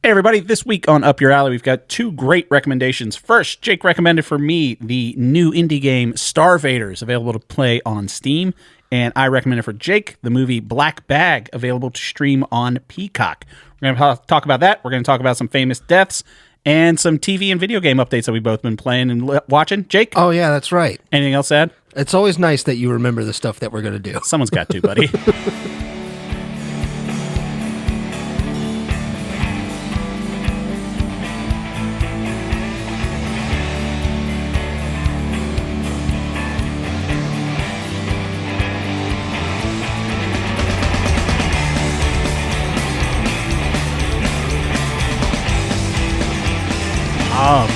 Hey everybody, this week on Up Your Alley, we've got two great recommendations. First, Jake recommended for me the new indie game StarVaders, available to play on Steam. And I recommended for Jake the movie Black Bag, available to stream on Peacock. We're going to talk about that. We're going to talk about some famous deaths and some TV and video game updates that we've both been playing and watching. Jake? Oh, yeah, that's right. Anything else to add? It's always nice that you remember the stuff that we're going to do. Someone's got to, buddy.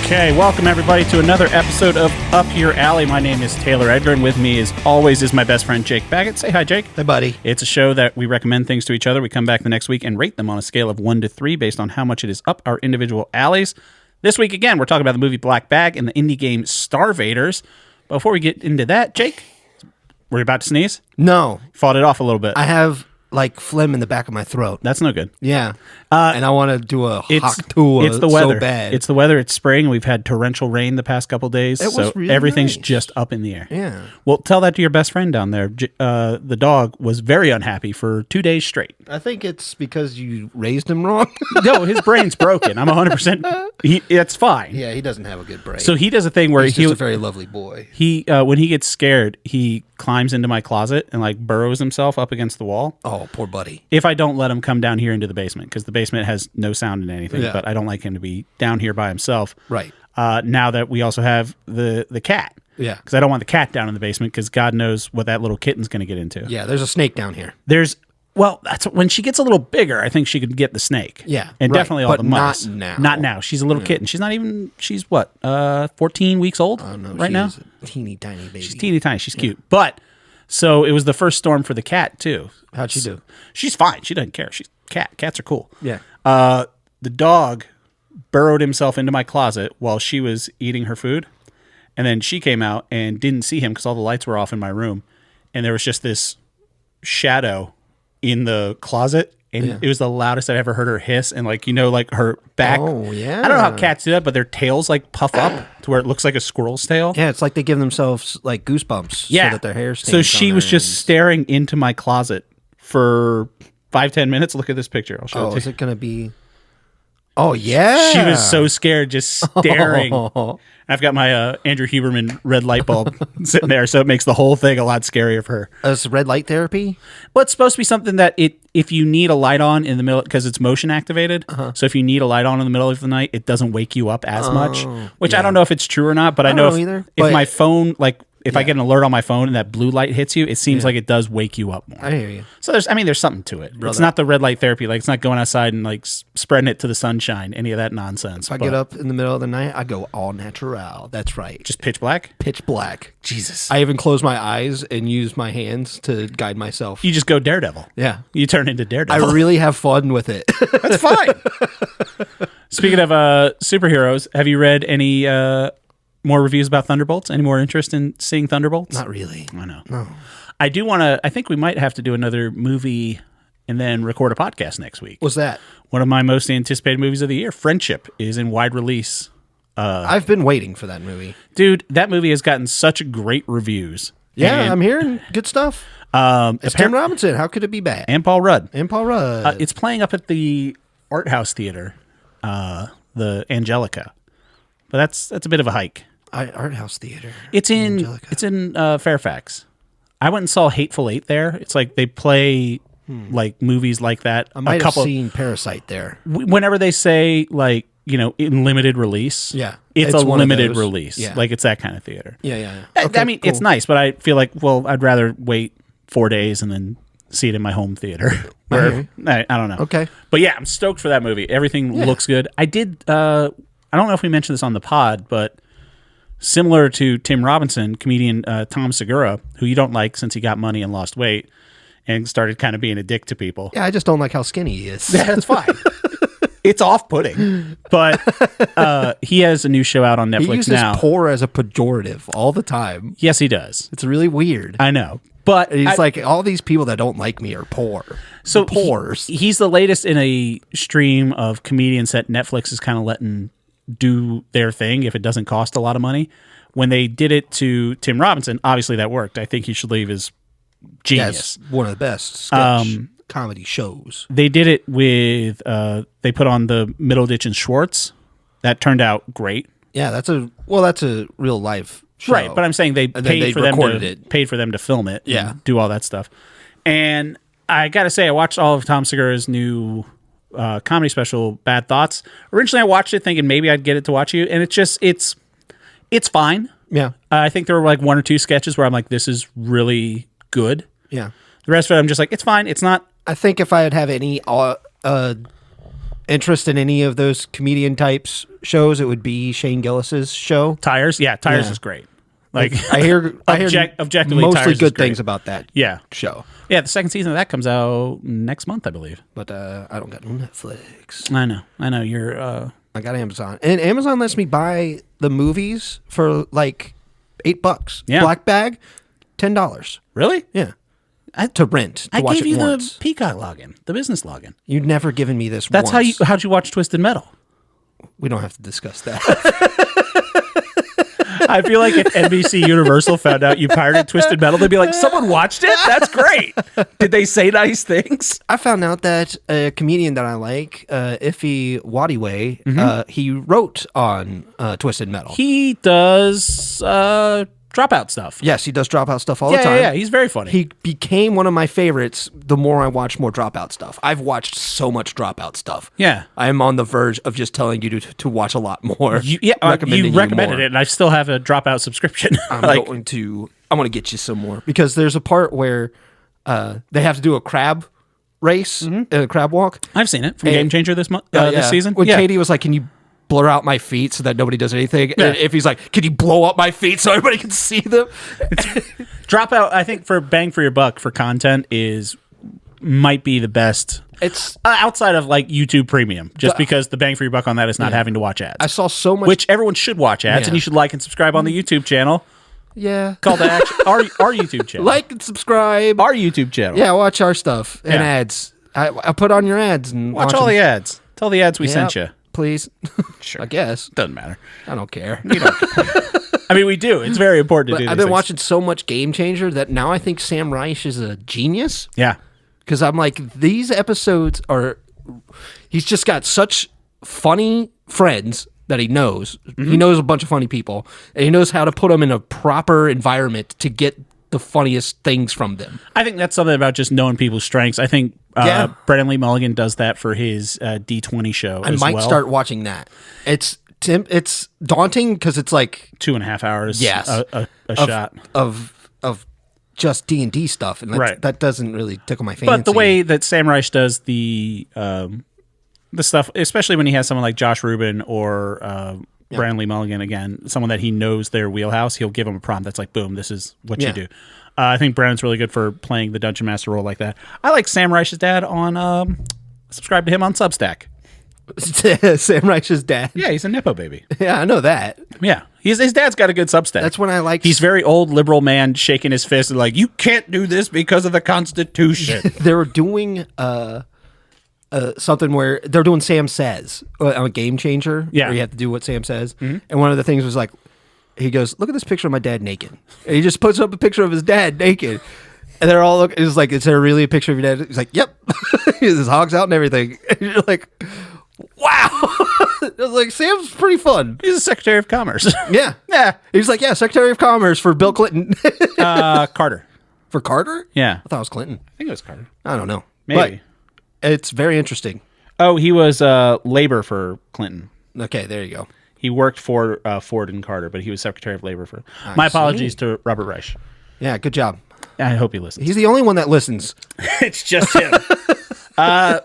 Okay, welcome everybody to another episode of Up Your Alley. My name is Taylor Edgar, and with me, as always, is my best friend Jake Baggett. Say hi, Jake. Hey, buddy. It's a show that we recommend things to each other. We come back the next week and rate them on a scale of 1 to 3 based on how much it is up our individual alleys. This week, again, we're talking about the movie Black Bag and the indie game StarVaders. Before we get into that, Jake, were you about to sneeze? No. Fought it off a little bit. I have, phlegm in the back of my throat. That's no good. Yeah. And I want to do a hot tour. It's the weather. So bad. It's the weather. It's spring. We've had torrential rain the past couple days. It was really everything's nice. just up in the air. Yeah. Well, tell that to your best friend down there. The dog was very unhappy for 2 days straight. I think it's because you raised him wrong. No, his brain's broken. I'm 100%. It's fine. Yeah, he doesn't have a good brain. So he does a thing where He's just a very lovely boy. He when he gets scared, he climbs into my closet and burrows himself up against the wall. Oh, poor buddy. If I don't let him come down here into the basement, because the basement has no sound in anything, Yeah. but I don't like him to be down here by himself. Right. Now that we also have the cat. Yeah. Because I don't want the cat down in the basement because God knows what that little kitten's going to get into. Yeah, there's a snake down here. That's when she gets a little bigger, I think she could get the snake. Yeah, And right, definitely all but the mice. not now. Not now. She's a little kitten. She's what, 14 weeks old right now? She's a teeny tiny baby. She's teeny tiny. She's cute. But, so it was the first storm for the cat, too. How'd she do? She's fine. She doesn't care. She's cat. Cats are cool. Yeah. The dog burrowed himself into my closet while she was eating her food. And then she came out and didn't see him because all the lights were off in my room. And there was just this shadow in the closet. And it was the loudest I've ever heard her hiss. And her back. Oh, yeah. I don't know how cats do that, but their tails puff up to where it looks like a squirrel's tail. Yeah, it's like they give themselves goosebumps so that their hair stays So she on was their just ends. staring into my closet for 5-10 minutes. Look at this picture. I'll show it Oh, to is you. it going to be... Oh, yeah. She was so scared, just staring. I've got my Andrew Huberman red light bulb sitting there, so it makes the whole thing a lot scarier for her. Is red light therapy? Well, it's supposed to be something that if you need a light on in the middle, because it's motion activated, so if you need a light on in the middle of the night, it doesn't wake you up as much, which I don't know if it's true or not, but I know either. If But- my phone, if I get an alert on my phone and that blue light hits you, it seems like it does wake you up more. I hear you. So there's something to it. It's not the red light therapy. It's not going outside and spreading it to the sunshine, any of that nonsense. If I get up in the middle of the night, I go all natural. That's right. Just pitch black? Pitch black. Jesus. I even close my eyes and use my hands to guide myself. You just go Daredevil. Yeah. You turn into Daredevil. I really have fun with it. That's fine. Speaking of superheroes, have you read any more reviews about Thunderbolts? Any more interest in seeing Thunderbolts? Not really. I know. No. I do want to, I think we might have to do another movie and then record a podcast next week. What's that? One of my most anticipated movies of the year, Friendship, is in wide release. I've been waiting for that movie. Dude, that movie has gotten such great reviews. Yeah, And, I'm hearing good stuff. It's Tim Robinson. How could it be bad? and Paul Rudd. And Paul Rudd. It's playing up at the Art House Theater, the Angelica. But that's a bit of a hike. Art House Theater. It's in Angelica. Fairfax. I went and saw Hateful Eight there. It's they play movies like that. I might have seen Parasite there. Whenever they say in limited release, Yeah. it's a one of limited those. release. Yeah. It's that kind of theater. Yeah. I Okay, mean, cool. it's nice, but I feel I'd rather wait 4 days and then see it in my home theater. hear you. I don't know. Okay. But yeah, I'm stoked for that movie. Everything looks good. I did. I don't know if we mentioned this on the pod, but similar to Tim Robinson, comedian Tom Segura, who you don't like since he got money and lost weight and started kind of being a dick to people. Yeah, I just don't like how skinny he is. That's fine. It's off-putting, but he has a new show out on Netflix He uses now. poor as a pejorative all the time. Yes, he does. It's really weird. I know. But And he's like, all these people that don't like me are poor. so Pores. he's the latest in a stream of comedians that Netflix is kind of letting do their thing if it doesn't cost a lot of money. When they did it to Tim Robinson, obviously that worked. I think He Should Leave is genius. Yes, one of the best sketch comedy shows. They did it with they put on the Middleditch and Schwartz. That turned out great. Yeah, that's a real life show. Right, but I'm saying they paid for them to film it, Yeah. and do all that stuff. And I got to say, I watched all of Tom Segura's new comedy special, Bad Thoughts. Originally, I watched it thinking maybe I'd get it to watch you, and it's fine. Yeah. I think there were like one or two sketches where I'm like, this is really good. Yeah. The rest of it, I'm just like, it's fine. It's not. I think if I'd have any interest in any of those comedian types shows, it would be Shane Gillis's show. Tires. Yeah, Tires is great. Like I hear objectively, mostly Tires good is great. things about that Yeah. show. Yeah, the second season of that comes out next month, I believe. But I don't got no Netflix. I know. You're. I got Amazon, and Amazon lets me buy the movies for like $8. Yeah. Black bag, $10. Really? Yeah, to rent. To I watch gave it you once. the Peacock login, the business login. You'd never given me this. That's once. how'd you watch Twisted Metal. We don't have to discuss that. I feel like if NBC Universal found out you pirated Twisted Metal, they'd be like, someone watched it? That's great. Did they say nice things? I found out that a comedian that I like, Iffy Wadiway, he wrote on Twisted Metal. He does dropout stuff. Yes, he does Dropout stuff all the time. Yeah, he's very funny. He became one of my favorites the more I watch more Dropout stuff. I've watched so much Dropout stuff. Yeah. I am on the verge of just telling you to watch a lot more. You Recommending recommended more. it, and I still have a dropout subscription. I'm going to get you some more because there's a part where they have to do a crab race, a crab walk. I've seen it from Game Changer this season. When Katie was like, "Can you blur out my feet so that nobody does anything?" Yeah. And if he's like, "Can you blow up my feet so everybody can see them?" Dropout, I think, for bang for your buck for content might be the best. It's outside of like YouTube Premium, just because the bang for your buck on that is not having to watch ads. I saw so much, which everyone should watch ads, and you should like and subscribe on the YouTube channel. Yeah, Call to action. Our YouTube channel. Like and subscribe. Our YouTube channel. Yeah, watch our stuff and ads. I put on your ads and Watch all the ads. Tell the ads we Yep, sent you. please. Sure. I guess Doesn't matter. I don't care. I mean, we do. It's very important to do. I've been watching so much Game Changer that now I think Sam Reich is a genius. Yeah. Because I'm like, these episodes are. He's just got such funny friends that he knows. He knows a bunch of funny people, and he knows how to put them in a proper environment to get the funniest things from them. I think that's something about just knowing people's strengths. I think Brennan Lee Mulligan does that for his D20 show. I might start watching that. It's daunting because it's like 2.5 hours. Yes. a shot of just D&D stuff, and that doesn't really tickle my fancy. But the way that Sam Reich does the stuff, especially when he has someone like Josh Rubin or Brandon Lee Mulligan, again, someone that he knows their wheelhouse, he'll give him a prompt that's like, boom, this is what you do. I think Brandon's really good for playing the Dungeon Master role like that. I like Sam Reich's dad on, subscribe to him on Substack. Sam Reich's dad. Yeah, he's a Nepo baby. Yeah, I know that. Yeah, his dad's got a good Substack. That's when I like. He's very old liberal man shaking his fist and like, you can't do this because of the Constitution. They were doing something where they're doing Sam Says on a Game Changer. Yeah, where you have to do what Sam says. And one of the things was like, he goes, "Look at this picture of my dad naked." And he just puts up a picture of his dad naked. And they're all looking. It's like, "Is there really a picture of your dad?" He's like, "Yep." His hog's out and everything. And you're like, wow. I was like, Sam's pretty fun. He's the Secretary of Commerce. Yeah. Yeah. He's like, yeah, Secretary of Commerce for Bill Clinton. Carter. For Carter? Yeah. I thought it was Clinton. I think it was Carter. I don't know. Maybe. But it's very interesting. Oh, he was labor for Clinton. Okay, there you go. He worked for Ford and Carter, but he was Secretary of Labor for... My apologies to Robert Reich. Yeah, good job. I hope he listens. He's the only one that listens. It's just him.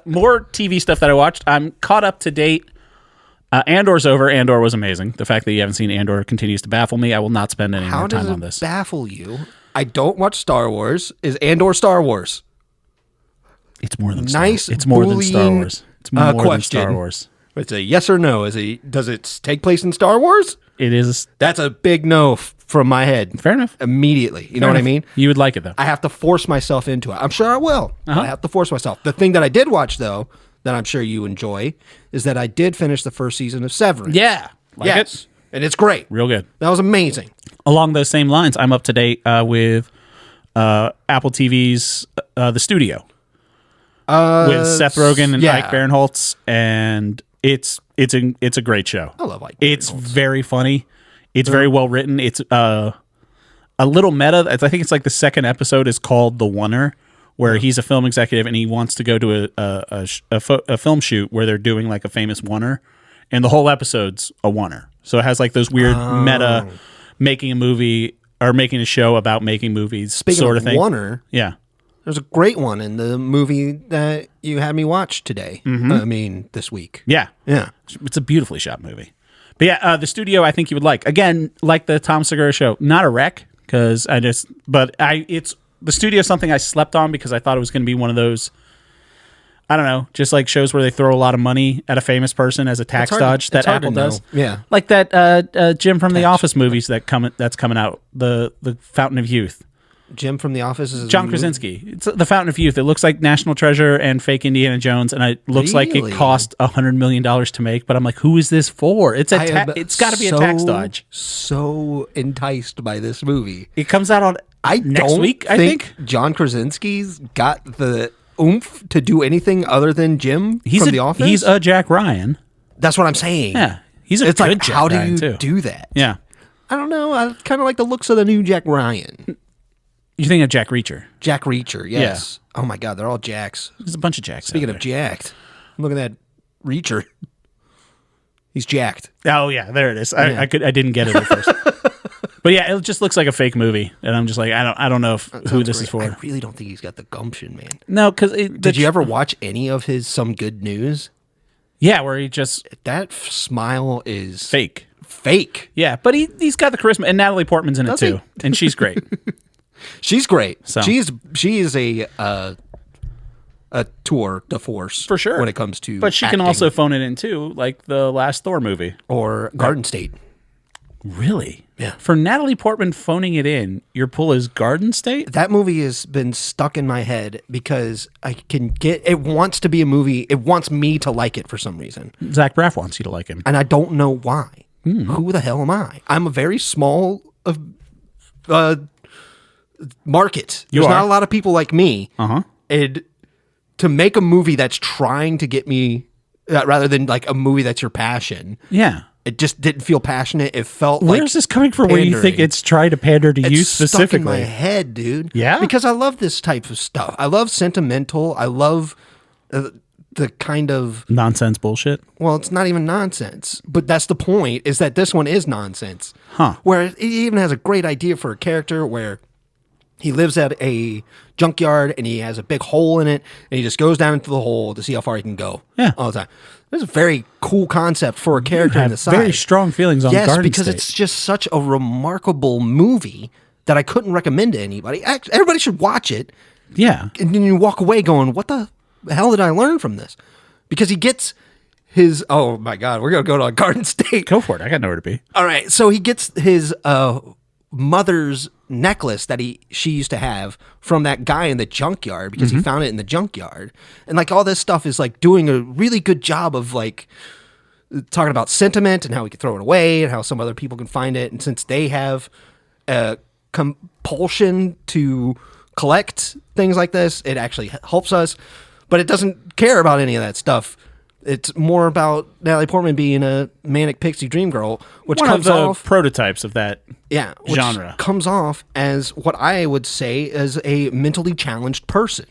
More TV stuff that I watched. I'm caught up to date. Andor's over. Andor was amazing. The fact that you haven't seen Andor continues to baffle me. I will not spend any more time on this. How does it baffle you? I don't watch Star Wars. Is Andor Star Wars? It's more than Star Wars. It's more than Star Wars. It's more than Star Wars. It's a yes or no. Does it take place in Star Wars? It is. That's a big no from my head. Fair enough. Immediately. You know Fair what I enough. mean? You would like it, though. I have to force myself into it. I'm sure I will. But I have to force myself. The thing that I did watch, though, that I'm sure you enjoy, is that I did finish the first season of Severance. Yeah. Like yes. it? And it's great. Real good. That was amazing. Along those same lines, I'm up to date with Apple TV's The Studio with Seth Rogen and Ike Barinholtz, and it's a great show. I love Ike It's Barinholtz. very funny. It's very well written. It's a little meta. I think it's like the second episode is called The Oneer, where he's a film executive and he wants to go to a film shoot where they're doing like a famous oneer, and the whole episode's a oneer. So it has like those weird meta making a movie or making a show about making movies sort of thing. Oneer, yeah. There's a great one in the movie that you had me watch today. I mean, this week. Yeah. Yeah. It's a beautifully shot movie. But yeah, The Studio I think you would like. Again, like the Tom Segura show, not a wreck because it's The Studio something I slept on because I thought it was going to be one of those, I don't know, just like shows where they throw a lot of money at a famous person as a tax dodge that Apple does. Yeah. Like that Jim from The Office movies that's coming out, the Fountain of Youth. Jim from The Office is John Krasinski. It's the Fountain of Youth. It looks like National Treasure and fake Indiana Jones, and it looks like it cost $100 million to make. But I'm like, who is this for? It's got to be a tax dodge. So enticed by this movie. It comes out on next week. I think John Krasinski's got the oomph to do anything other than Jim from The Office. He's a Jack Ryan. That's what I'm saying. Yeah, he's a it's good like, Jack how do Ryan you too. do that? Yeah, I don't know. I kind of like the looks of the new Jack Ryan. You think of Jack Reacher? Jack Reacher, yes. Yeah. Oh my God, they're all Jacks. There's a bunch of Jacks. Speaking of jacked, look at that Reacher. He's jacked. Oh yeah, there it is. I didn't get it at first. But yeah, it just looks like a fake movie, and I'm just like, I don't know who this is for. I really don't think he's got the gumption, man. No, because did you ever watch any of his Some Good News? Yeah, where he just that smile is fake. Yeah, but he's got the charisma, and Natalie Portman's in it too, and she's great. She's great. So. She is a tour de force for sure when it comes to. But she acting. can also phone it in too, like the last Thor movie or Garden State. Really? Yeah. For Natalie Portman phoning it in, your pull is Garden State? That movie has been stuck in my head because I can get it wants to be a movie. It wants me to like it for some reason. Zach Braff wants you to like him. And I don't know why. Who the hell am I? I'm a very small market. There's not a lot of people like me. And to make a movie that's trying to get me, rather than like a movie that's your passion. Yeah. It just didn't feel passionate. It felt like where's this coming from? pandering. Where you think it's trying to pander to you specifically? Stuck in my head, dude. Yeah, because I love this type of stuff. I love sentimental. I love the kind of nonsense bullshit. Well, it's not even nonsense, but that's the point. Is that this one is nonsense? Where it even has a great idea for a character where he lives at a junkyard and he has a big hole in it, and he just goes down into the hole to see how far he can go. Yeah, all the time. There's a very cool concept for a character in the side. Very strong feelings on Garden because State. it's just such a remarkable movie that I couldn't recommend to anybody. Everybody should watch it. Yeah, and then you walk away going, "What the hell did I learn from this?" Because he gets his. Oh my God, we're gonna go to a Garden State. Go for it. I got nowhere to be. All right, so he gets his mother's necklace that she used to have from that guy in the junkyard because he found it in the junkyard, and like all this stuff is like doing a really good job of like talking about sentiment and how we can throw it away and how some other people can find it, and since they have a compulsion to collect things like this, it actually helps us, but it doesn't care about any of that stuff. It's more about Natalie Portman being a manic pixie dream girl, which one comes of the off prototypes of that genre. Comes off as what I would say as a mentally challenged person.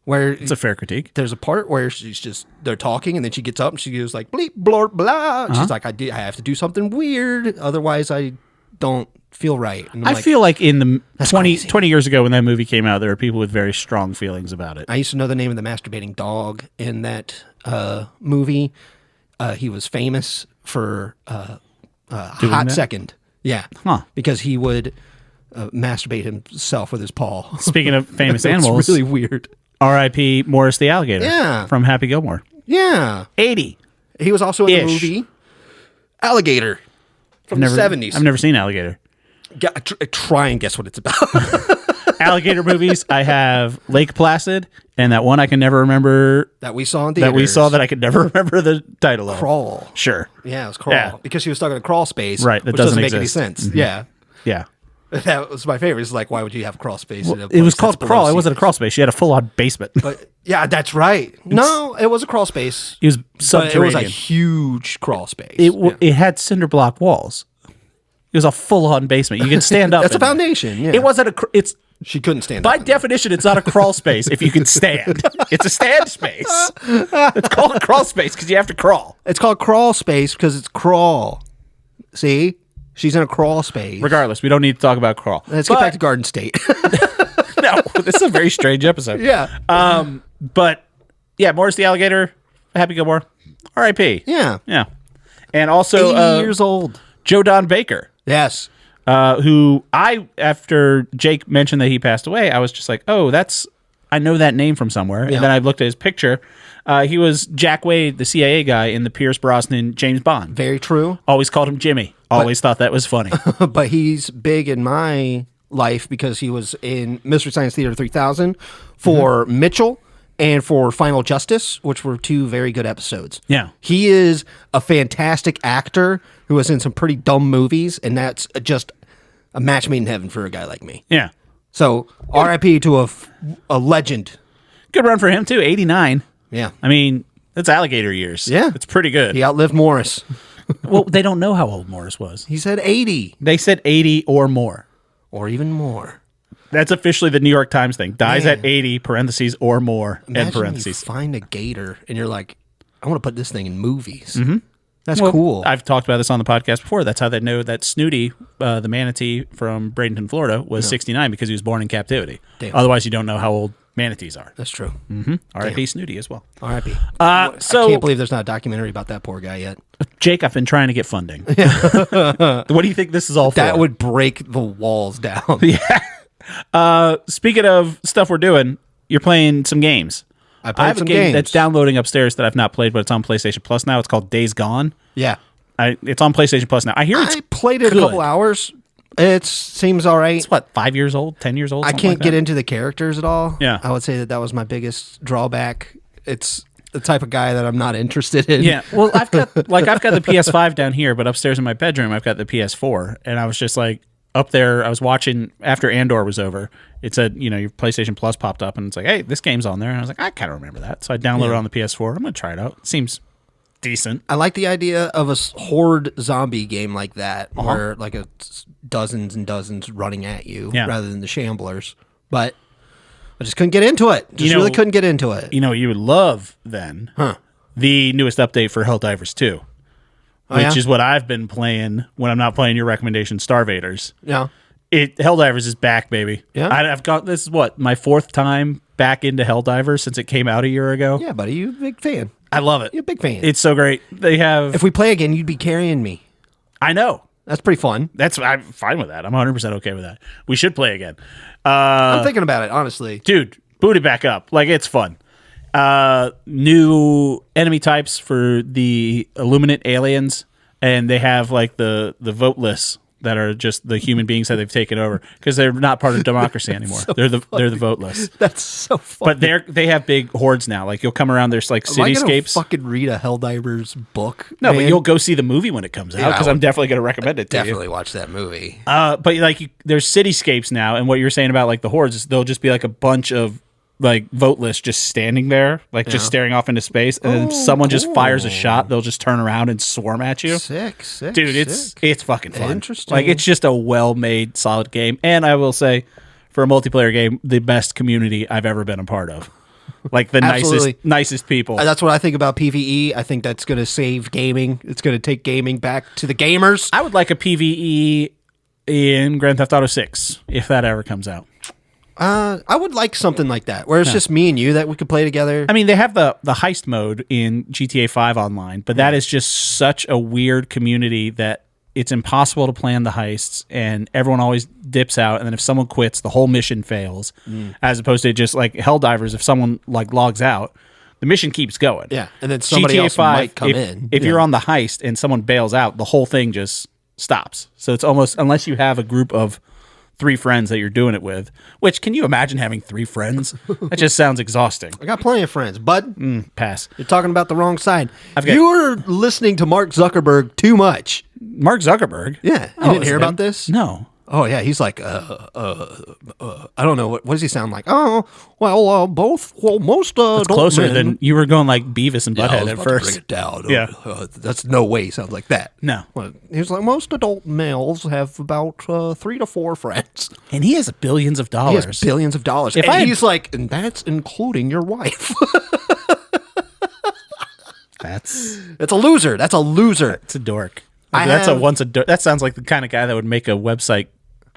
Where it's a fair critique. There's a part where they're talking, and then she gets up and she goes like bleep blah blah. She's like, I have to do something weird, otherwise I don't feel right. And I feel like in the 20 years ago when that movie came out, there were people with very strong feelings about it. I used to know the name of the masturbating dog in that movie. He was famous for hot second. Yeah. Because he would masturbate himself with his paw. Speaking of famous animals. It's really weird. R.I.P. Morris the Alligator. Yeah. From Happy Gilmore. Yeah. 80. He was also in the movie Alligator from the 70s. I've never seen Alligator. Try and guess what it's about. Alligator movies, I have Lake Placid and that one I can never remember. That we saw in theaters. That we saw that I could never remember the title of. Crawl. Sure. Yeah, it was Crawl. Yeah. Because she was stuck in a crawl space. Right, that which doesn't make any exist. sense. Mm-hmm. Yeah. Yeah. That was my favorite. It's like, why would you have crawl space? Well, it was called Crawl. It wasn't a crawl space. She had a full-on basement. But yeah, that's right. No, it was a crawl space. It was But subterranean. it was a huge crawl space. It had cinder block walls. It was a full-on basement. You could stand up. That's a in there. foundation. Yeah. It wasn't a. It's She couldn't stand by up. definition, it's not a crawl space if you can stand. It's a stand space. It's called a crawl space because you have to crawl. It's called crawl space because it's crawl. See? She's in a crawl space. Regardless, we don't need to talk about crawl. Let's get back to Garden State. No, this is a very strange episode. Yeah. But yeah, Morris the Alligator, Happy Gilmore, R.I.P. Yeah. Yeah. And also 80 years old. Joe Don Baker, Yes. who after Jake mentioned that he passed away, I was just like, oh, I know that name from somewhere. Yeah. And then I looked at his picture. He was Jack Wade, the CIA guy in the Pierce Brosnan James Bond. Very true. Always called him Jimmy. Always thought that was funny. But he's big in my life because he was in Mystery Science Theater 3000 for Mitchell and for Final Justice, which were two very good episodes. Yeah. He is a fantastic actor who was in some pretty dumb movies, and that's just a match made in heaven for a guy like me. Yeah. So, RIP to a legend. Good run for him, too. 89. Yeah. I mean, that's Alligator years. Yeah. It's pretty good. He outlived Morris. Well, they don't know how old Morris was. He said 80 They said 80 or more. or even more. That's officially the New York Times thing. Dies Man. at 80, parentheses, or more, end Imagine parentheses. you find a gator and you're like, I want to put this thing in movies. That's Well, cool. I've talked about this on the podcast before. That's how they know that Snooty, the manatee from Bradenton, Florida, was 69 because he was born in captivity. Damn. Otherwise, you don't know how old manatees are. That's true. R.I.P. Snooty as well. R.I.P. So, I can't believe there's not a documentary about that poor guy yet. Jake, I've been trying to get funding. What do you think this is all for? That would break the walls down. Speaking of stuff we're doing, you're playing some games. I played have some a game games. that's downloading upstairs that I've not played, but it's on PlayStation Plus now. It's called Days Gone. Yeah. It's on PlayStation Plus now. I hear it's I played it good. a couple hours. It seems all right. It's what, 5 years old, 10 years old? I something can't like get that? into the characters at all. Yeah. I would say that was my biggest drawback. It's the type of guy that I'm not interested in. Yeah, well, I've got the PS5 down here, but upstairs in my bedroom, I've got the PS4, and I was just like up there. I was watching after Andor was over. It said, your PlayStation Plus popped up, and it's like, hey, this game's on there. And I was like, I kind of remember that, so I downloaded it on the PS4. I'm gonna try it out. It seems decent. I like the idea of a horde zombie game like that, Uh-huh. where like dozens and dozens running at you rather than the shamblers. But I just couldn't get into it. Really couldn't get into it. You know, what you would love then the newest update for Helldivers 2, which is what I've been playing when I'm not playing your recommendation, StarVaders. Yeah. Helldivers is back, baby. Yeah. I've got this is what my 4th time back into Helldivers since it came out a year ago. Yeah, buddy, you're a big fan. I love it. You're a big fan. It's so great. They have. If we play again, you'd be carrying me. I know. That's pretty fun. I'm fine with that. I'm 100% okay with that. We should play again. I'm thinking about it, honestly. Dude, boot it back up. Like, it's fun. New enemy types for the Illuminate aliens, and they have like the voteless that are just the human beings that they've taken over because they're not part of democracy anymore. They're the voteless. That's so fun. But they have big hordes now. Like, you'll come around, there's like Am I gonna cityscapes. fucking read a Helldivers book? No, man? but you'll go see the movie when it comes out because I I'm definitely going to recommend it to you. definitely watch that movie. But like, there's cityscapes now, and what you're saying about like the hordes is they'll just be like a bunch of like voteless just standing there, like just staring off into space, and then someone just fires a shot. They'll just turn around and swarm at you. Sick, Dude, it's fucking fun. Interesting. Like, it's just a well-made, solid game, and I will say, for a multiplayer game, the best community I've ever been a part of. Like the nicest people. That's what I think about PvE. I think that's going to save gaming. It's going to take gaming back to the gamers. I would like a PvE in Grand Theft Auto 6 if that ever comes out. I would like something like that, where it's just me and you that we could play together. I mean, they have the heist mode in GTA 5 online, but that is just such a weird community that it's impossible to plan the heists, and everyone always dips out, and then if someone quits, the whole mission fails, as opposed to just like Helldivers, if someone like logs out, the mission keeps going. Yeah, and then somebody GTA else 5, might come in. If you're on the heist and someone bails out, the whole thing just stops. So it's almost, unless you have a group of 3 friends that you're doing it with, which, can you imagine having 3 friends? That just sounds exhausting. I got plenty of friends, bud. Pass. You're talking about the wrong side. got- You're listening to Mark Zuckerberg too much. Mark Zuckerberg? Yeah. You didn't hear about this? No. Oh, yeah. He's like, I don't know. What does he sound like? Oh, well, most It's adult closer men. than you were going like Beavis and Yeah, I Butthead was at about to first. bring it down. Yeah. That's no way he sounds like that. No. Well, he was like, most adult males have about 3 to 4 friends. And he has billions of He dollars. has billions of dollars. If And I had- he's like, and that's including your wife. That's It's a loser. That's a loser. it's a dork. I That's have- that sounds like the kind of guy that would make a website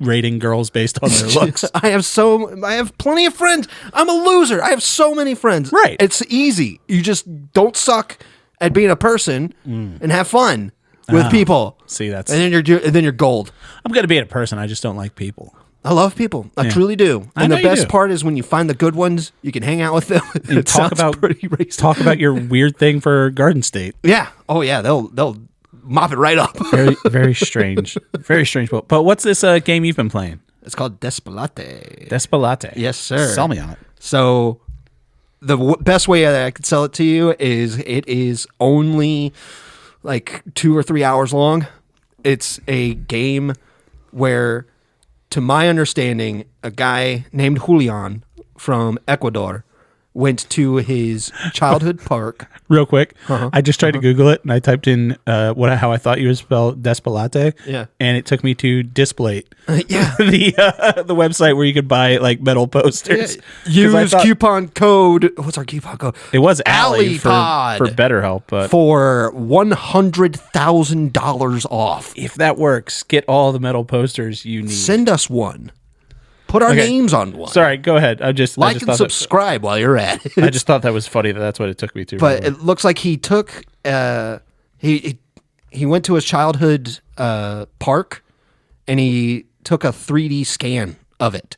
rating girls based on their looks. I have plenty of friends. I'm a loser. I have so many friends. Right. It's easy. You just don't suck at being a person and have fun with people. See, that's And then you're gold. I'm good at being a person. I just don't like people. I love people. I truly do. I And know the you best do. part is when you find the good ones, you can hang out with them. And It sounds pretty racist. talk about your weird thing for Garden State. Yeah. Oh yeah. They'll mop it right up. Very very strange. Very strange. But what's this game you've been playing? It's called Despelate. Despelate. Yes, sir. Sell me on it. So the best way that I could sell it to you is it is only like 2 or 3 hours long. It's a game where, to my understanding, a guy named Julian from Ecuador went to his childhood park. Real quick, I just tried to Google it and I typed in how I thought you would spell Despelate. Yeah. And it took me to Displate. Yeah. the website where you could buy like metal posters. 'Cause I Use thought coupon code. What's our coupon code? it was Alley for Alleypod. BetterHelp, but For $100,000 off. if that works, get all the metal posters you need. Send us one. Put our Okay. names on one. Sorry, go ahead. I just Like just and thought subscribe while you're at it. I just thought that was funny that's what it took me to. But it looks like he took he went to his childhood park and he took a 3D scan of it.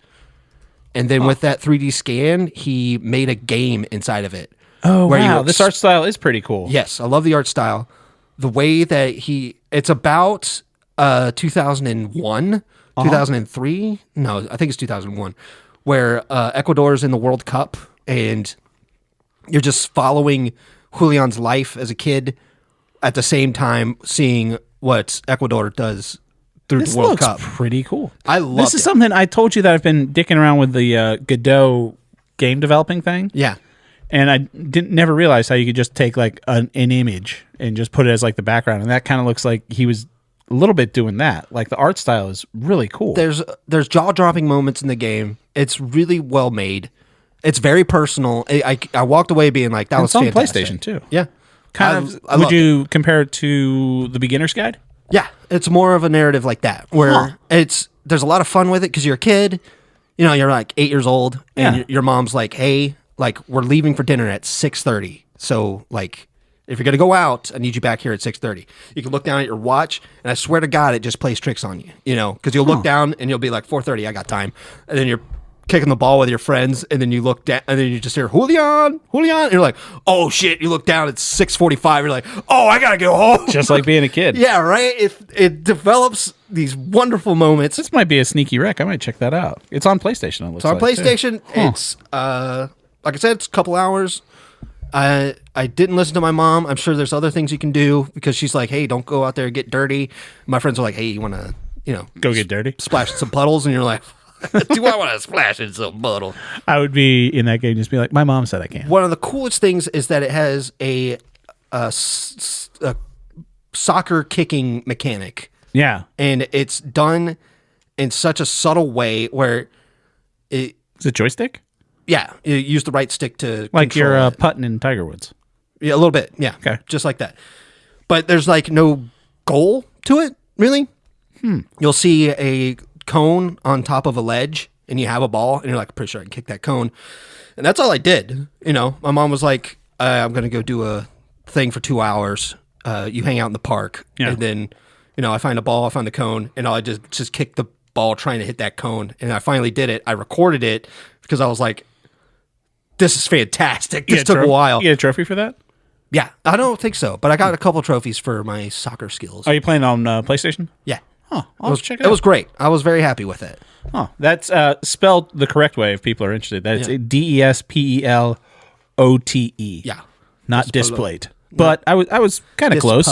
And then with that 3D scan, he made a game inside of it. oh where you wow, ex- this art style is pretty cool. Yes, I love the art style. The way that it's about 2001, 2003. No, I think it's 2001, where Ecuador's in the World Cup and you're just following Julian's life as a kid at the same time seeing what Ecuador does through This the World looks Cup. pretty cool. I love This is something I told you that I've been dicking around with the Godot game developing thing. Yeah. And I never realized how you could just take like an image and just put it as like the background, and that kind of looks like he was a little bit doing that. Like the art style is really cool. There's jaw-dropping moments in the game. It's really well made. It's very personal. I walked away being like, that And was it's on fantastic. PlayStation too. Yeah. Kind I of. loved Would you compare it to the Beginner's Guide? Yeah, it's more of a narrative like that where there's a lot of fun with it because you're a kid. You know, you're like 8 years old, and Yeah. your mom's like, "Hey, like we're leaving for dinner at 6:30. So like, if you're gonna go out, I need you back here at 6:30." You can look down at your watch, and I swear to God, it just plays tricks on you. You know, because you'll look down and you'll be like 4:30, I got time, and then you're kicking the ball with your friends, and then you look down, and then you just hear Julian, and you're like, "Oh shit!" You look down, it's 6:45. You're like, "Oh, I gotta go home." Just like being a kid. Yeah, right. It develops these wonderful moments. This might be a sneaky rec. I might check that out. It's on PlayStation. It looks So on like, too. PlayStation, it's like I said, it's a couple hours. I didn't listen to my mom. I'm sure there's other things you can do because she's like, "Hey, don't go out there and get dirty." My friends are like, "Hey, you want to, Go get dirty. splash in some puddles?" And you're like, "Do I want to splash in some puddle?" I would be in that game just be like, my mom said I can't. One of the coolest things is that it has a soccer kicking mechanic. Yeah. And it's done in such a subtle way where Is it joystick? you use the right stick to Like control you're it. putting in Tiger Woods. Yeah, a little bit. Yeah. Okay. Just like that. But there's like no goal to it, really. You'll see a cone on top of a ledge and you have a ball and you're like, pretty sure I can kick that cone. And that's all I did. My mom was like, I'm going to go do a thing for 2 hours. You hang out in the park. Yeah. And then, I find a ball, I find the cone, and I just kick the ball trying to hit that cone. And I finally did it. I recorded it because I was like, this is fantastic. This took a while. You get a trophy for that? Yeah, I don't think so, but I got a couple trophies for my soccer skills. Are you playing on PlayStation? Yeah. Oh, I'll check it out. It was great. I was very happy with it. Oh, that's spelled the correct way if people are interested. That's DESPELOTE. Yeah. Not displayed. But I was kind of close.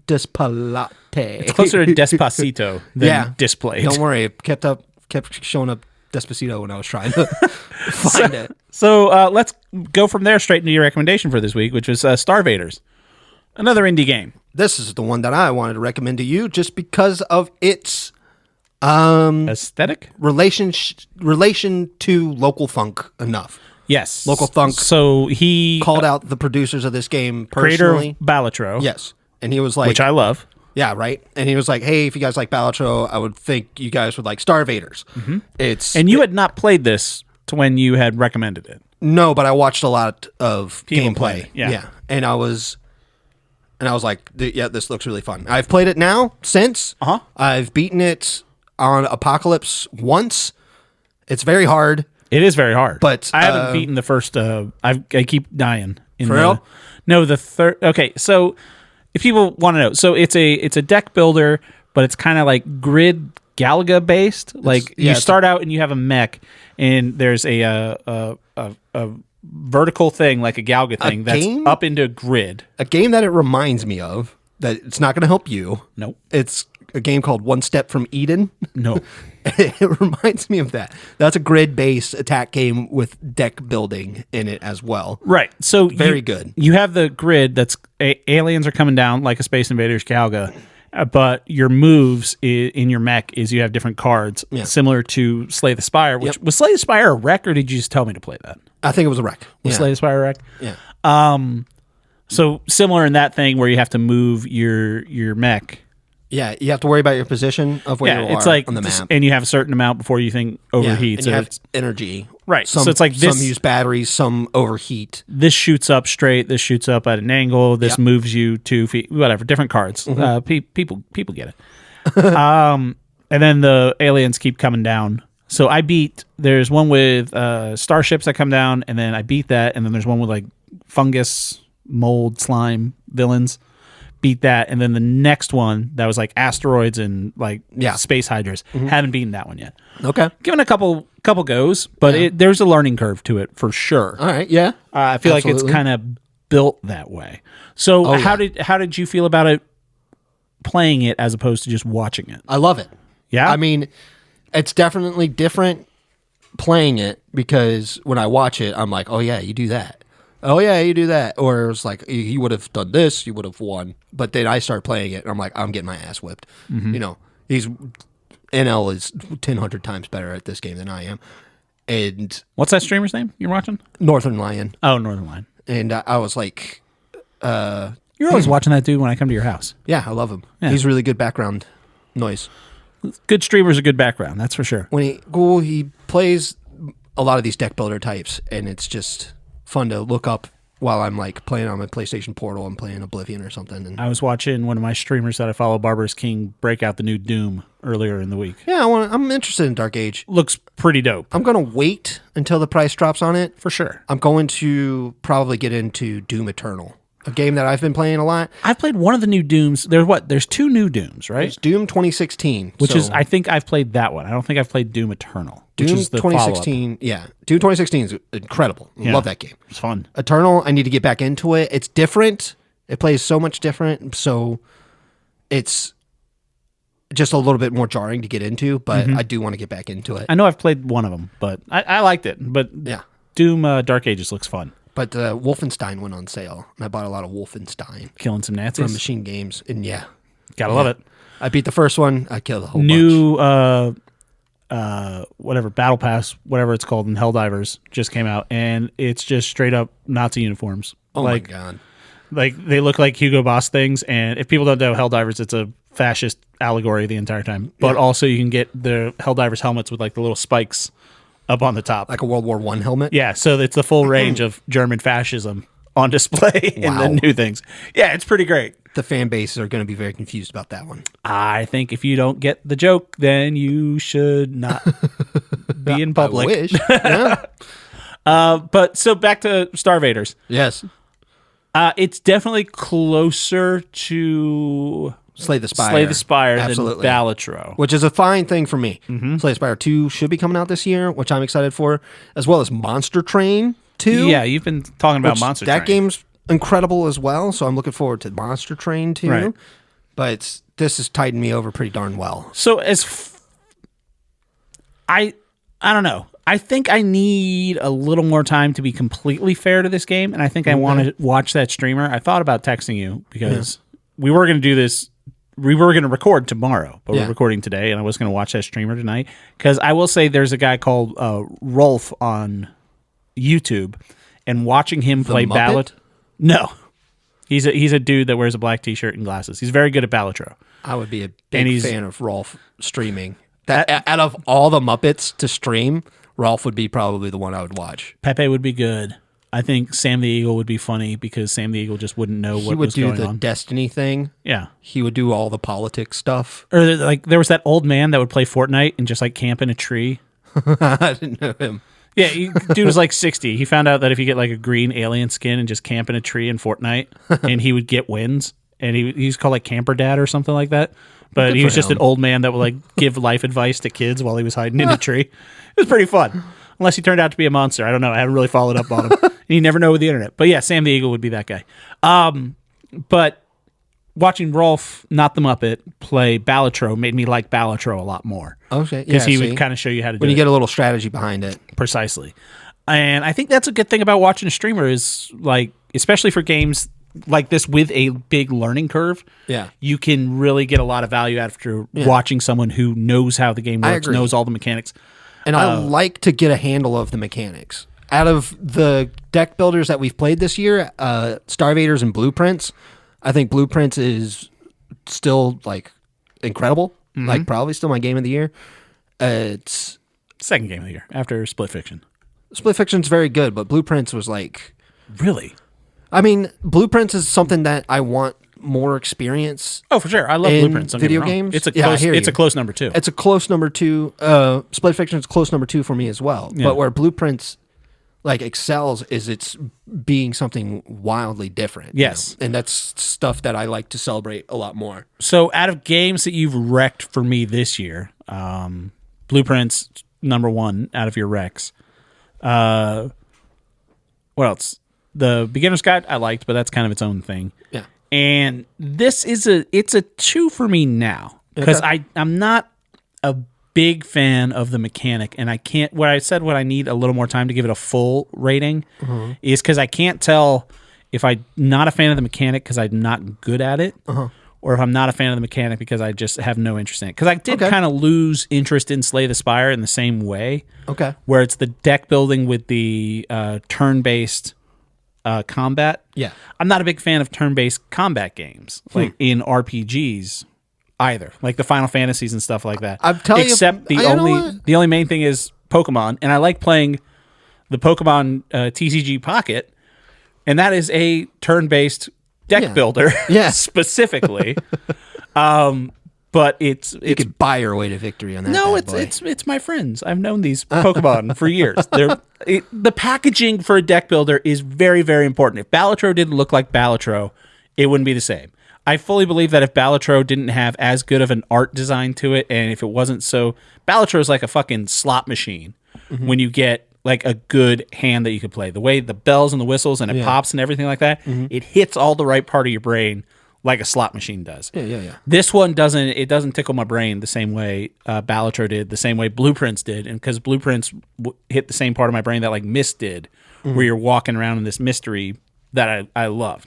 Dispalate. It's closer to Despacito than displayed. Don't worry. It kept showing up Despacito when I was trying to find it. So let's go from there straight into your recommendation for this week, which was StarVaders, another indie game. This is the one that I wanted to recommend to you just because of its aesthetic relation to local funk enough. Yes, local funk. So he called out the producers of this game creator personally. of Balatro. Yes, and he was like, which I love. Yeah, right. And he was like, "Hey, if you guys like Balatro, I would think you guys would like StarVaders." And you had not played this to when you had recommended it. No, but I watched a lot of gameplay. Yeah, and I was like, "Yeah, this looks really fun." I've played it now since. I've beaten it on Apocalypse once. It's very hard. It is very hard, but I haven't beaten the first. I keep dying. For real? No, the third. Okay, so if people want to know, so it's a deck builder, but it's kind of like grid Galaga based. Like you start out and you have a mech, and there's a vertical thing like a Galaga thing that's up into a grid. A game that it reminds me of that it's not going to help you. Nope. It's a game called One Step from Eden. No. It reminds me of that. That's a grid-based attack game with deck building in it as well. Right. So very good. You have the grid that's aliens are coming down like a Space Invaders Galaga, but your moves in your mech is you have different cards similar to Slay the Spire. Which was Slay the Spire a wreck, or did you just tell me to play that? I think it was a wreck. Was Slay the Spire a wreck? Yeah. So similar in that thing where you have to move your mech. Yeah, you have to worry about your position of where you are it's like, on the map. And you have a certain amount before you think overheats. And you have energy. Right. So it's like this. Some use batteries, some overheat. This shoots up straight. This shoots up at an angle. This moves you 2 feet. Whatever. Different cards. People get it. And then the aliens keep coming down. So there's one with starships that come down, and then I beat that. And then there's one with like fungus, mold, slime villains. Beat that, and then the next one that was like asteroids and like space hydras. Haven't beaten that one yet. Okay, given a couple goes, but there's a learning curve to it for sure. All right, yeah, I feel like it's kind of built that way. So how did you feel about it playing it as opposed to just watching it? I love it. Yeah, I mean, it's definitely different playing it because when I watch it, I'm like, oh yeah, you do that. Oh yeah, you do that. Or it's like, you would have done this, you would have won. But then I start playing it, and I'm like, I'm getting my ass whipped. You know, NL is 1,000 times better at this game than I am. And what's that streamer's name you're watching? Northern Lion. Oh, Northern Lion. And I was like, you're always watching that dude when I come to your house. Yeah, I love him. Yeah. He's really good background noise. Good streamers, a good background, that's for sure. When he plays a lot of these deck builder types, and it's just fun to look up while I'm like playing on my PlayStation Portal and playing Oblivion or something. And I was watching one of my streamers that I follow, Barbarous King, break out the new Doom earlier in the week. Yeah, I'm interested in Dark Age. Looks pretty dope. I'm going to wait until the price drops on it. For sure. I'm going to probably get into Doom Eternal, a game that I've been playing a lot. I've played one of the new Dooms. There's 2 new Dooms, right? It's Doom 2016. Which is, I think I've played that one. I don't think I've played Doom Eternal. Doom which is the 2016, follow-up. yeah. Doom 2016 is incredible. Yeah. Love that game. It's fun. Eternal, I need to get back into it. It's different. It plays so much different, so it's just a little bit more jarring to get into, but I do want to get back into it. I know I've played one of them, but I liked it. But yeah, Doom Dark Ages looks fun. But Wolfenstein went on sale, and I bought a lot of Wolfenstein. Killing some Nazis? From Machine Games, and Gotta love it. I beat the first one. I killed a whole bunch. Whatever, Battle Pass, whatever it's called in Helldivers just came out, and it's just straight up Nazi uniforms. Oh my God. Like, they look like Hugo Boss things, and if people don't know Helldivers, it's a fascist allegory the entire time. But also you can get the Helldivers helmets with like the little spikes up on the top. Like a World War I helmet? Yeah, so it's the full range of German fascism on display in the new things. Yeah, it's pretty great. The fan bases are going to be very confused about that one. I think if you don't get the joke, then you should not be in public. I wish. Yeah. But so back to StarVaders. Yes. It's definitely closer to Slay the Spire. Slay the Spire Absolutely. than Balatro. Which is a fine thing for me. Slay the Spire 2 should be coming out this year, which I'm excited for, as well as Monster Train 2. Yeah, you've been talking about which Monster that Train. game's incredible as well, so I'm looking forward to Monster Train 2. Right. But this has tightened me over pretty darn well. So I don't know. I think I need a little more time to be completely fair to this game, and I think I want to watch that streamer. I thought about texting you because we were going to do this. We were going to record tomorrow, but we're recording today, and I was going to watch that streamer tonight. Because I will say there's a guy called Rolf on YouTube, and watching him play Ballot. No. He's a dude that wears a black t-shirt and glasses. He's very good at Balatro. I would be a big fan of Rolf streaming. Out of all the Muppets to stream, Rolf would be probably the one I would watch. Pepe would be good. I think Sam the Eagle would be funny because Sam the Eagle just wouldn't know what was going on. He would do the Destiny thing. Yeah. He would do all the politics stuff. Or like there was that old man that would play Fortnite and just like camp in a tree. I didn't know him. Yeah, dude was like 60. He found out that if you get like a green alien skin and just camp in a tree in Fortnite, and he would get wins. And he's called like Camper Dad or something like that. But he was just an old man that would like give life advice to kids while he was hiding in a tree. It was pretty fun. Unless he turned out to be a monster. I don't know. I haven't really followed up on him. And you never know with the internet. But yeah, Sam the Eagle would be that guy. But watching Rolf, not the Muppet, play Balatro made me like Balatro a lot more. Okay. Because he would kind of show you how to do it. When you get a little strategy behind it. Precisely. And I think that's a good thing about watching a streamer is like, especially for games like this with a big learning curve, you can really get a lot of value after watching someone who knows how the game works, knows all the mechanics. And I like to get a handle of the mechanics. Out of the deck builders that we've played this year, StarVaders and Blueprints, I think Blueprints is still like incredible. Like probably still my game of the year. It's second game of the year after Split Fiction. Split Fiction's very good, but Blueprints was like really. I mean, Blueprints is something that I want more experience. Oh, for sure. I love Blueprints. Don't video get me wrong. games. It's a close number 2. It's a close number 2. Split Fiction is close number 2 for me as well. Yeah. But where Blueprints like excels is it's being something wildly different. Yes. And that's stuff that I like to celebrate a lot more. So out of games that you've wrecked for me this year, Blueprints number 1 out of your wrecks. What else? The Beginner's Guide I liked, but that's kind of its own thing. Yeah. And this is it's a 2 for me now because I'm not a big fan of the mechanic, and I can't. What I need a little more time to give it a full rating is because I can't tell if I'm not a fan of the mechanic because I'm not good at it, or if I'm not a fan of the mechanic because I just have no interest in it. Because I did kind of lose interest in Slay the Spire in the same way. Okay. Where it's the deck building with the turn-based combat. Yeah. I'm not a big fan of turn-based combat games, like in RPGs either, like the Final Fantasies and stuff like that. I'm telling Except you, the only main thing is Pokemon, and I like playing the Pokemon TCG Pocket, and that is a turn-based deck builder specifically. But you could buy your way to victory on that. No, it's my friends. I've known these Pokemon for years. The packaging for a deck builder is very, very important. If Balatro didn't look like Balatro, it wouldn't be the same. I fully believe that if Balatro didn't have as good of an art design to it, and if it wasn't so, Balatro is like a fucking slot machine when you get like a good hand that you could play. The way the bells and the whistles and it pops and everything like that, it hits all the right part of your brain like a slot machine does. Yeah. This one doesn't tickle my brain the same way Balatro did, the same way Blueprints did, and because Blueprints hit the same part of my brain that like Myst did, where you're walking around in this mystery that I love.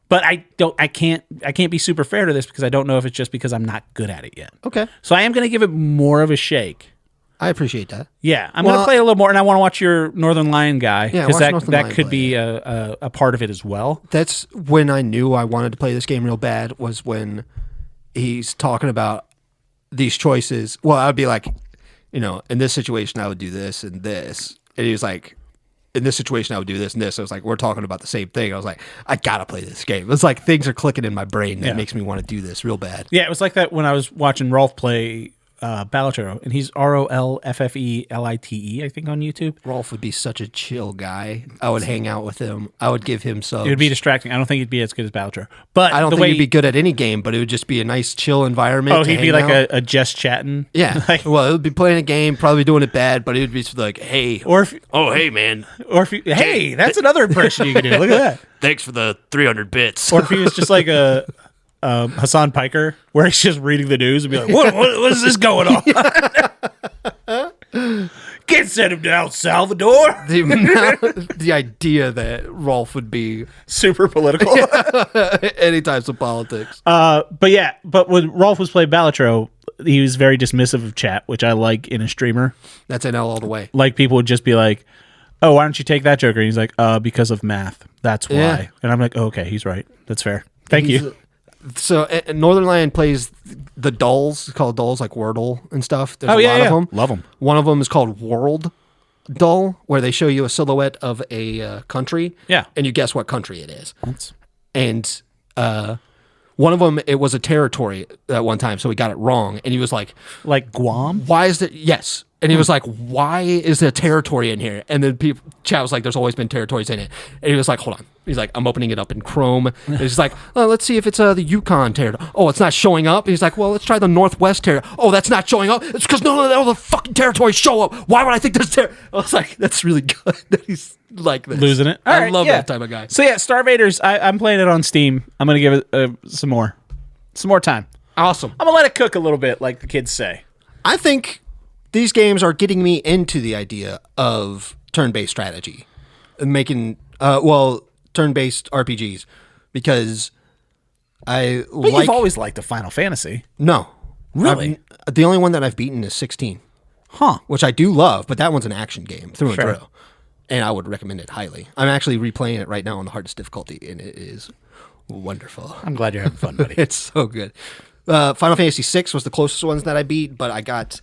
But I can't be super fair to this because I don't know if it's just because I'm not good at it yet. Okay. So I am going to give it more of a shake. I appreciate that. Yeah, I'm going to play it a little more, and I want to watch your Northern Lion guy because that could be a part of it as well. That's when I knew I wanted to play this game real bad, was when he's talking about these choices. Well, I would be like, in this situation, I would do this and this. And he was like, in this situation, I would do this and this. I was like, we're talking about the same thing. I was like, I got to play this game. It's like things are clicking in my brain that makes me want to do this real bad. Yeah, it was like that when I was watching Rolf play Balatrero, and he's ROLFFELITE, I think, on YouTube. Rolf would be such a chill guy. I would hang out with him. I would give him subs. It would be distracting. I don't think he'd be as good as Balatrero. But I don't think he'd be good at any game, but it would just be a nice, chill environment. Oh, he'd be like a just chatting. Yeah. Well, it would be playing a game, probably doing it bad, but it would be like, hey. Or if, oh, hey, man. Or if hey, that's another impression you can do. Look at that. Thanks for the 300 bits. Or if he was just like a Hassan Piker, where he's just reading the news and be like, what is this going on? Can't send him to El Salvador. The idea that Rolf would be super political. Any types of politics. But when Rolf was playing Balatrero, he was very dismissive of chat, which I like in a streamer. That's NL all the way. Like, people would just be like, oh, why don't you take that joker? And he's like, because of math. That's why. Yeah. And I'm like, oh, okay, he's right. That's fair. Thank you. So Northern Lion plays the dolls, called dolls like Wordle and stuff. There's a lot of them. Love them. One of them is called World Doll, where they show you a silhouette of a country. Yeah. And you guess what country it is. And one of them, it was a territory at one time, so he got it wrong. And he was like Guam? Why is it? Yes. And he was like, why is there territory in here? And then chat was like, there's always been territories in it. And he was like, hold on. He's like, I'm opening it up in Chrome. And he's like, oh, let's see if it's the Yukon territory. Oh, it's not showing up. And he's like, well, let's try the Northwest territory. Oh, that's not showing up. It's because none of the fucking territories show up. Why would I think there's I was like, that's really good that he's like this. Losing it. I love that type of guy. So yeah, StarVaders, I'm playing it on Steam. I'm going to give it some more time. Awesome. I'm going to let it cook a little bit, like the kids say. I think these games are getting me into the idea of turn-based strategy, making turn-based RPGs, because you've always liked a Final Fantasy. No, really. The only one that I've beaten is 16, which I do love, but that one's an action game through and through, and I would recommend it highly. I'm actually replaying it right now on the hardest difficulty, and it is wonderful. I'm glad you're having fun, buddy. It's so good. Final Fantasy VI was the closest ones that I beat, but I got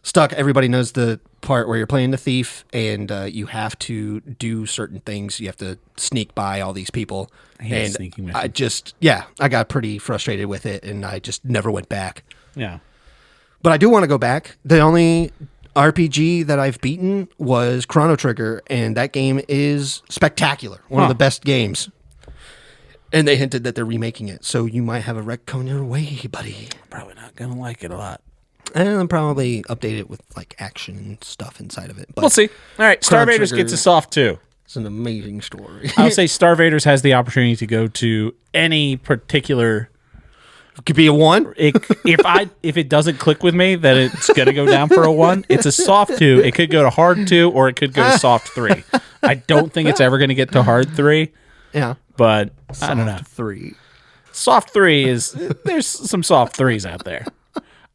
stuck. Everybody knows the part where you're playing the thief and you have to do certain things. You have to sneak by all these people. I got pretty frustrated with it, and I just never went back. Yeah. But I do want to go back. The only RPG that I've beaten was Chrono Trigger, and that game is spectacular. One of the best games. And they hinted that they're remaking it, so you might have a wreck coming your way, buddy. Probably not going to like it a lot. And I'll probably update it with like action and stuff inside of it. But we'll see. All right, StarVaders gets a soft 2. It's an amazing story. I would say StarVaders has the opportunity to go to any particular. It could be a 1. If it doesn't click with me that it's going to go down for a 1, it's a soft 2. It could go to hard 2, or it could go to soft 3. I don't think it's ever going to get to hard 3. Yeah, but I don't know. 3. Soft 3 is there's some soft 3s out there.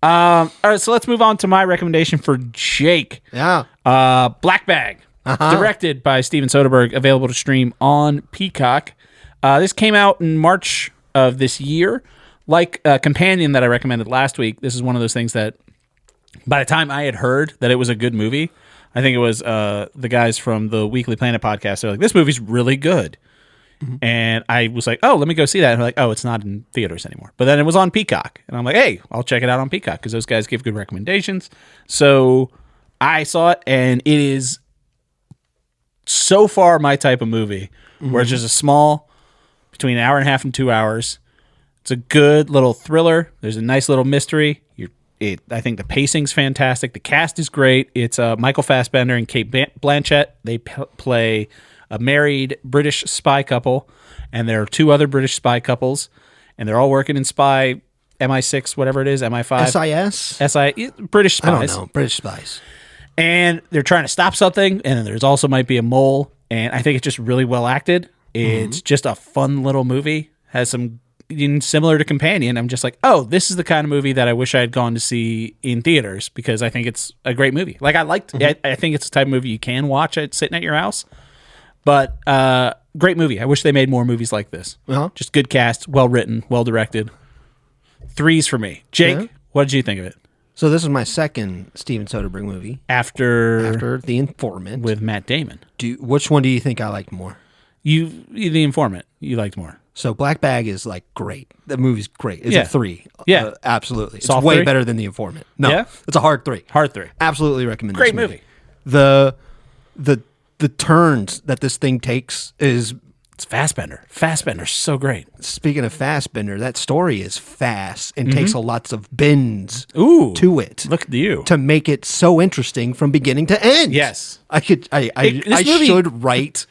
All right, so let's move on to my recommendation for Jake. Yeah. Black Bag, directed by Steven Soderbergh, available to stream on Peacock. This came out in March of this year. Like Companion that I recommended last week, this is one of those things that by the time I had heard that it was a good movie, I think it was the guys from the Weekly Planet podcast, they're like, this movie's really good. Mm-hmm. And I was like, oh, let me go see that. And they're like, oh, it's not in theaters anymore. But then it was on Peacock. And I'm like, hey, I'll check it out on Peacock because those guys give good recommendations. So I saw it, and it is so far my type of movie, where it's just a small, between an hour and a half and 2 hours. It's a good little thriller. There's a nice little mystery. I think the pacing's fantastic. The cast is great. It's Michael Fassbender and Kate Blanchett. They play a married British spy couple, and there are 2 other British spy couples, and they're all working in spy MI6, whatever it is, MI5. SIS? British spies. I don't know. British spies. And they're trying to stop something, and there's also might be a mole, and I think it's just really well acted. It's just a fun little movie. Has some similar to Companion. I'm just like, oh, this is the kind of movie that I wish I had gone to see in theaters, because I think it's a great movie. Like, I think it's the type of movie you can watch sitting at your house. But great movie. I wish they made more movies like this. Just good cast, well written, well directed. 3s for me. Jake, what did you think of it? So this is my second Steven Soderbergh movie after The Informant with Matt Damon. Which one do you think I liked more? The Informant you liked more. So Black Bag is like great. The movie's great. It's Yeah. a 3. Yeah. Absolutely. Soft it's way 3? better than The Informant. No, Yeah? it's a hard 3. Hard 3. Absolutely recommend Great this movie. The turns that this thing takes is, It's Fassbender. Fassbender's so great. speaking of Fassbender, that story is fast and takes a lots of bends Ooh. to it Look at you. to make it so interesting from beginning to end. Yes. I This movie- should write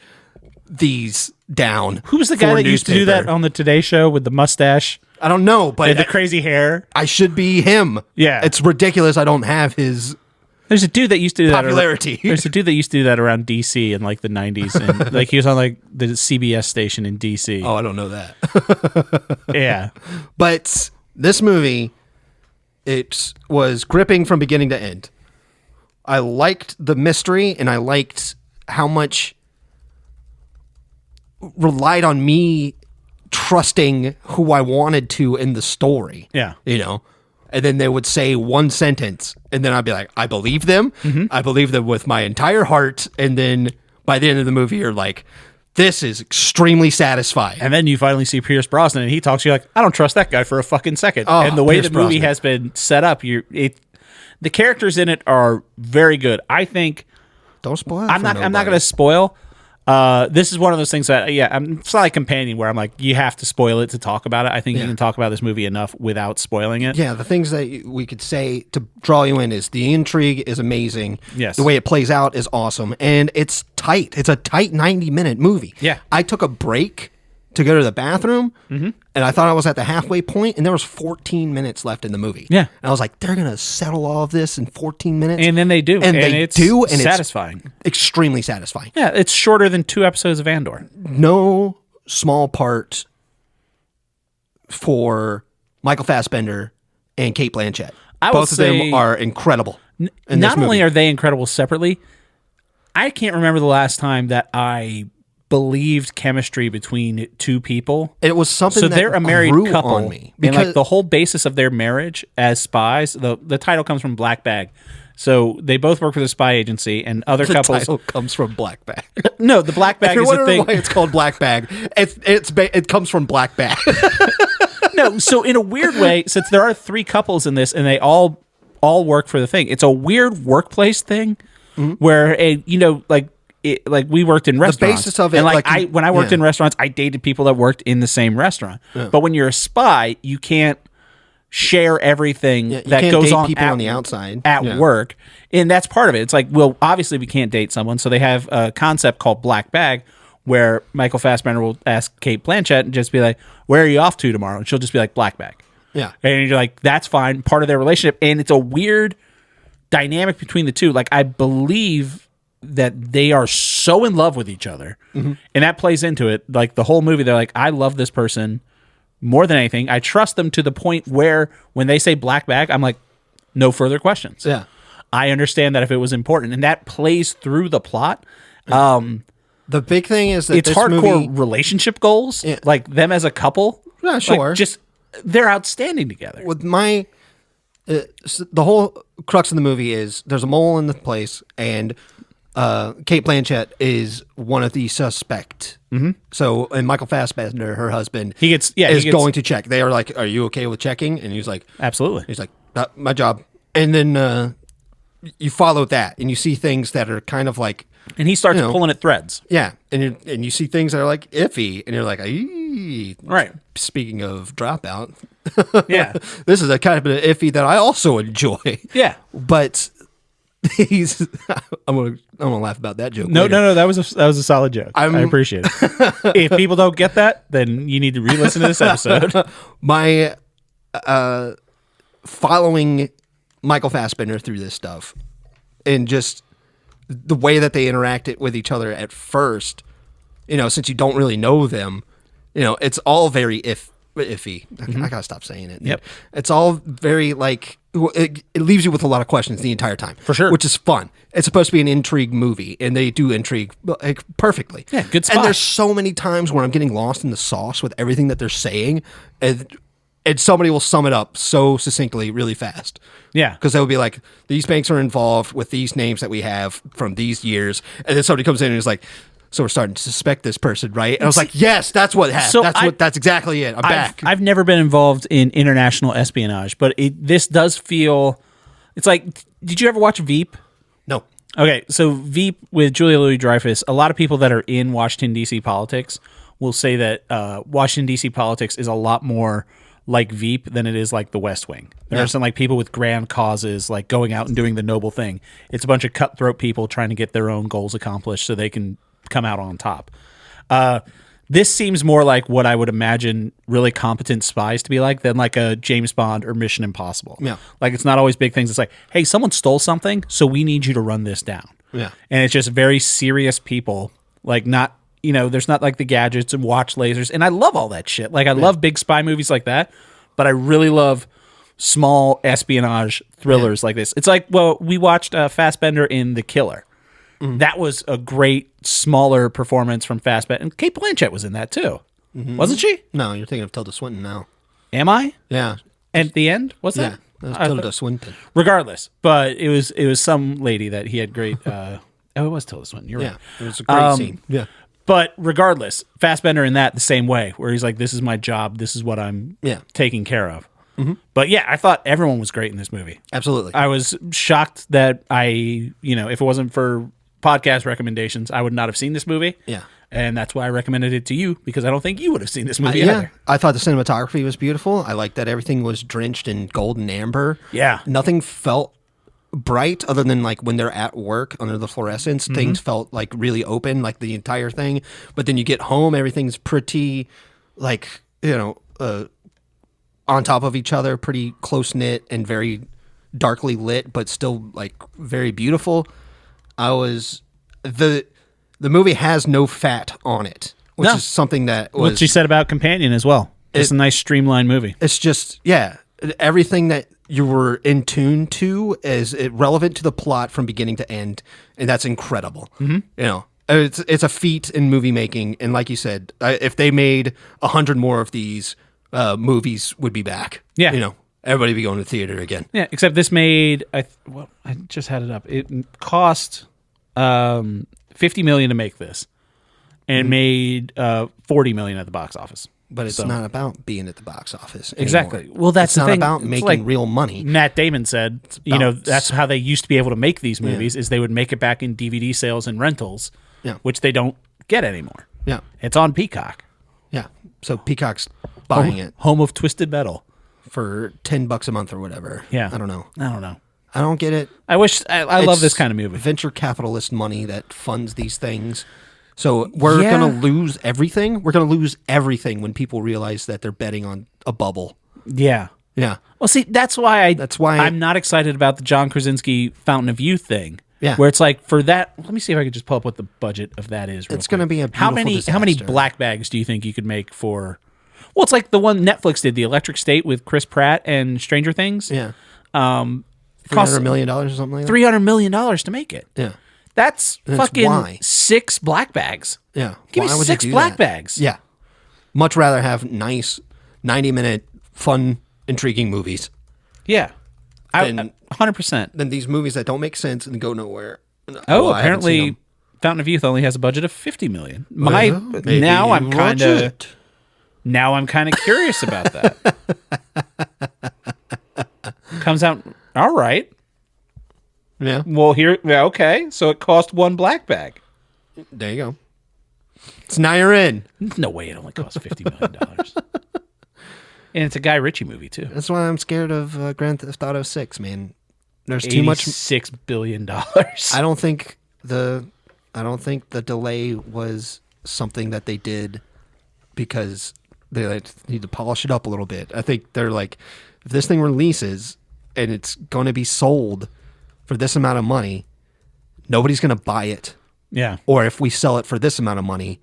these down. Who was the guy for that used to do that newspaper. on the Today Show with the mustache I don't know, but and the crazy hair? I should be him. Yeah. It's ridiculous I don't have his There's a dude that used to do that. popularity. There's a dude that used to do that around DC in like the 90s. And like he was on like the CBS station in DC. Oh, I don't know that. Yeah. But this movie, it was gripping from beginning to end. I liked the mystery, and I liked how much relied on me trusting who I wanted to in the story. Yeah. You know? And then they would say one sentence, and then I'd be like, I believe them. I believe them with my entire heart. And then by the end of the movie, you're like, this is extremely satisfying. And then you finally see Pierce Brosnan, and he talks to you like, I don't trust that guy for a fucking second. Oh, and the way Pierce the movie Brosnan. has been set up, the characters in it are very good. I think Don't spoil it I'm not going to spoil. This is one of those things that it's not like Companion where I'm like you have to spoil it to talk about it. I think you can talk about this movie enough without spoiling it. Yeah, the things that we could say to draw you in is the intrigue is amazing. Yes. The way it plays out is awesome. And it's tight. It's a tight 90-minute movie. Yeah. I took a break to go to the bathroom, and I thought I was at the halfway point, and there was 14 minutes left in the movie. Yeah. And I was like, they're going to settle all of this in 14 minutes. And then they do. And they it's do, and satisfying. it's extremely satisfying. Yeah, it's shorter than 2 episodes of Andor. No small part for Michael Fassbender and Cate Blanchett. I would Both of them say- are incredible. in this Not only movie. are they incredible separately, I can't remember the last time that I believed chemistry between 2 people. It was something So that they're a married grew couple, on me and because like the whole basis of their marriage as spies. The title comes from Black Bag, so they both work for the spy agency, and other the couples. title comes from Black Bag. No, the Black Bag If you're is a wondering thing. why it's called Black Bag, it comes from Black Bag. No, so in a weird way, since there are 3 couples in this, and they all work for the thing, it's a weird workplace thing where like we worked in restaurants. basis of it, and like like, when I worked yeah. in restaurants, I dated people that worked in the same restaurant. But when you're a spy, you can't share everything you that can't goes date on people at, on the outside. at Yeah. work, and that's part of it. It's like, well, obviously we can't date someone, so they have a concept called Black Bag, where Michael Fassbender will ask Cate Blanchett and just be like, "Where are you off to tomorrow?" And she'll just be like, "Black Bag." Yeah. And you're like, that's fine, part of their relationship. And it's a weird dynamic between the two. Like, I believe that they are so in love with each other. And that plays into it. Like, the whole movie, they're like, I love this person more than anything. I trust them to the point where when they say Black Bag, I'm like, no further questions. Yeah. I understand that if it was important. And that plays through the plot. The big thing is that It's this hardcore movie, relationship goals. Yeah. Like, them as a couple. Yeah, like, sure. just, they're outstanding together. with my the whole crux of the movie is there's a mole in the place, and Cate Blanchett is one of the suspect. So, and Michael Fassbender, her husband, He gets going to check. They are like, "Are you okay with checking?" And he's like, Absolutely. My job." And then you follow that, and you see things that are kind of like, And he starts you know, pulling at threads. yeah, and you see things that are like iffy, and you're like, "Eee." Right. Speaking of Dropout, Yeah. this is a kind of an iffy that I also enjoy. Yeah. But he's I'm gonna laugh about that joke. No, later. no, no. That was a solid joke. I appreciate it. If people don't get that, then you need to re-listen to this episode. My following Michael Fassbender through this stuff, and just the way that they interacted with each other at first, since you don't really know them, it's all very iffy. I gotta stop saying it. Yep. It's all very like it leaves you with a lot of questions the entire time, For sure. which is fun. It's supposed to be an intrigue movie, and they do intrigue like perfectly. Yeah, good spot. And there's so many times where I'm getting lost in the sauce with everything that they're saying, and somebody will sum it up so succinctly really fast. Yeah. Because they will be like, these banks are involved with these names that we have from these years. And then somebody comes in and is like, So we're starting to suspect this person, right? And I was like, yes, that's what happened. So That's exactly it. I'm back. I've never been involved in international espionage, but this does feel. It's like, did you ever watch Veep? No. Okay, so Veep with Julia Louis-Dreyfus. A lot of people that are in Washington D.C. politics will say that Washington D.C. politics is a lot more like Veep than it is like the West Wing. There are some like people with grand causes, like going out and doing the noble thing. It's a bunch of cutthroat people trying to get their own goals accomplished so they can come out on top. This seems more like what I would imagine really competent spies to be like than like a James Bond or Mission Impossible. Yeah. Like it's not always big things. It's like, hey, someone stole something, so we need you to run this down. Yeah. And it's just very serious people, like not, there's not like the gadgets and watch lasers. And I love all that shit. Like I love big spy movies like that, but I really love small espionage thrillers like this. It's like, well, we watched Fassbender in The Killer. That was a great, smaller performance from Fassbender. And Kate Blanchett was in that, too. Wasn't she? No, you're thinking of Tilda Swinton now. Am I? Yeah. At the end? Was that? Yeah, that was Tilda Swinton. Regardless. But it was some lady that he had great... it was Tilda Swinton. You're right. It was a great scene. Yeah. But regardless, Fassbender in that the same way, where he's like, this is my job. This is what I'm taking care of. But yeah, I thought everyone was great in this movie. Absolutely. I was shocked that if it wasn't for podcast recommendations, I would not have seen this movie. Yeah. And that's why I recommended it to you, because I don't think you would have seen this movie either. I thought the cinematography was beautiful. I liked that everything was drenched in gold and amber. Yeah. Nothing felt bright other than like when they're at work under the fluorescence. Things felt like really open, like the entire thing. But then you get home, everything's pretty like, on top of each other, pretty close knit and very darkly lit, but still like very beautiful. The movie has no fat on it, which is something that was... What you said about Companion as well. It's a nice streamlined movie. It's just, everything that you were in tune to is relevant to the plot from beginning to end, and that's incredible. It's a feat in movie making, and like you said, if they made 100 more of these, movies would be back. Yeah. Everybody be going to theater again. Yeah, except this made... I just had it up. It cost $50 million to make this, and it made $40 million at the box office. But it's not about being at the box office anymore. Exactly. Well, that's the thing. It's not about making like real money. Matt Damon said, that's how they used to be able to make these movies, is they would make it back in DVD sales and rentals, which they don't get anymore. Yeah. It's on Peacock. Yeah. So Peacock's buying it. Home of Twisted Metal. For $10 a month or whatever. Yeah. I don't know. I don't get it. I love this kind of movie. Venture capitalist money that funds these things. So we're going to lose everything. We're going to lose everything when people realize that they're betting on a bubble. Yeah. Yeah. Well, see, that's why I'm not excited about the John Krasinski Fountain of Youth thing. Yeah. Where it's like, for that, let me see if I could just pull up what the budget of that is. It's going to be a beautiful disaster. How many black bags do you think you could make for... Well, it's like the one Netflix did, The Electric State with Chris Pratt and Stranger Things. Yeah. $300 million or something like that? $300 million to make it. Yeah. That's fucking 6 black bags. Yeah. Give me 6 black bags. Yeah. Much rather have nice 90-minute, fun, intriguing movies. Yeah. 100%. Than these movies that don't make sense and go nowhere. Apparently Fountain of Youth only has a budget of $50 million. Now I'm kind of curious about that. Comes out all right. Yeah. Well, okay. So it cost 1 black bag. There you go. So now you're in. No way it only cost $50 million. And it's a Guy Ritchie movie too. That's why I'm scared of Grand Theft Auto 6, man. There's too much. $6 billion. I don't think the delay was something that they did because they need to polish it up a little bit. I think they're like, if this thing releases and it's going to be sold for this amount of money, nobody's going to buy it. Yeah. Or if we sell it for this amount of money,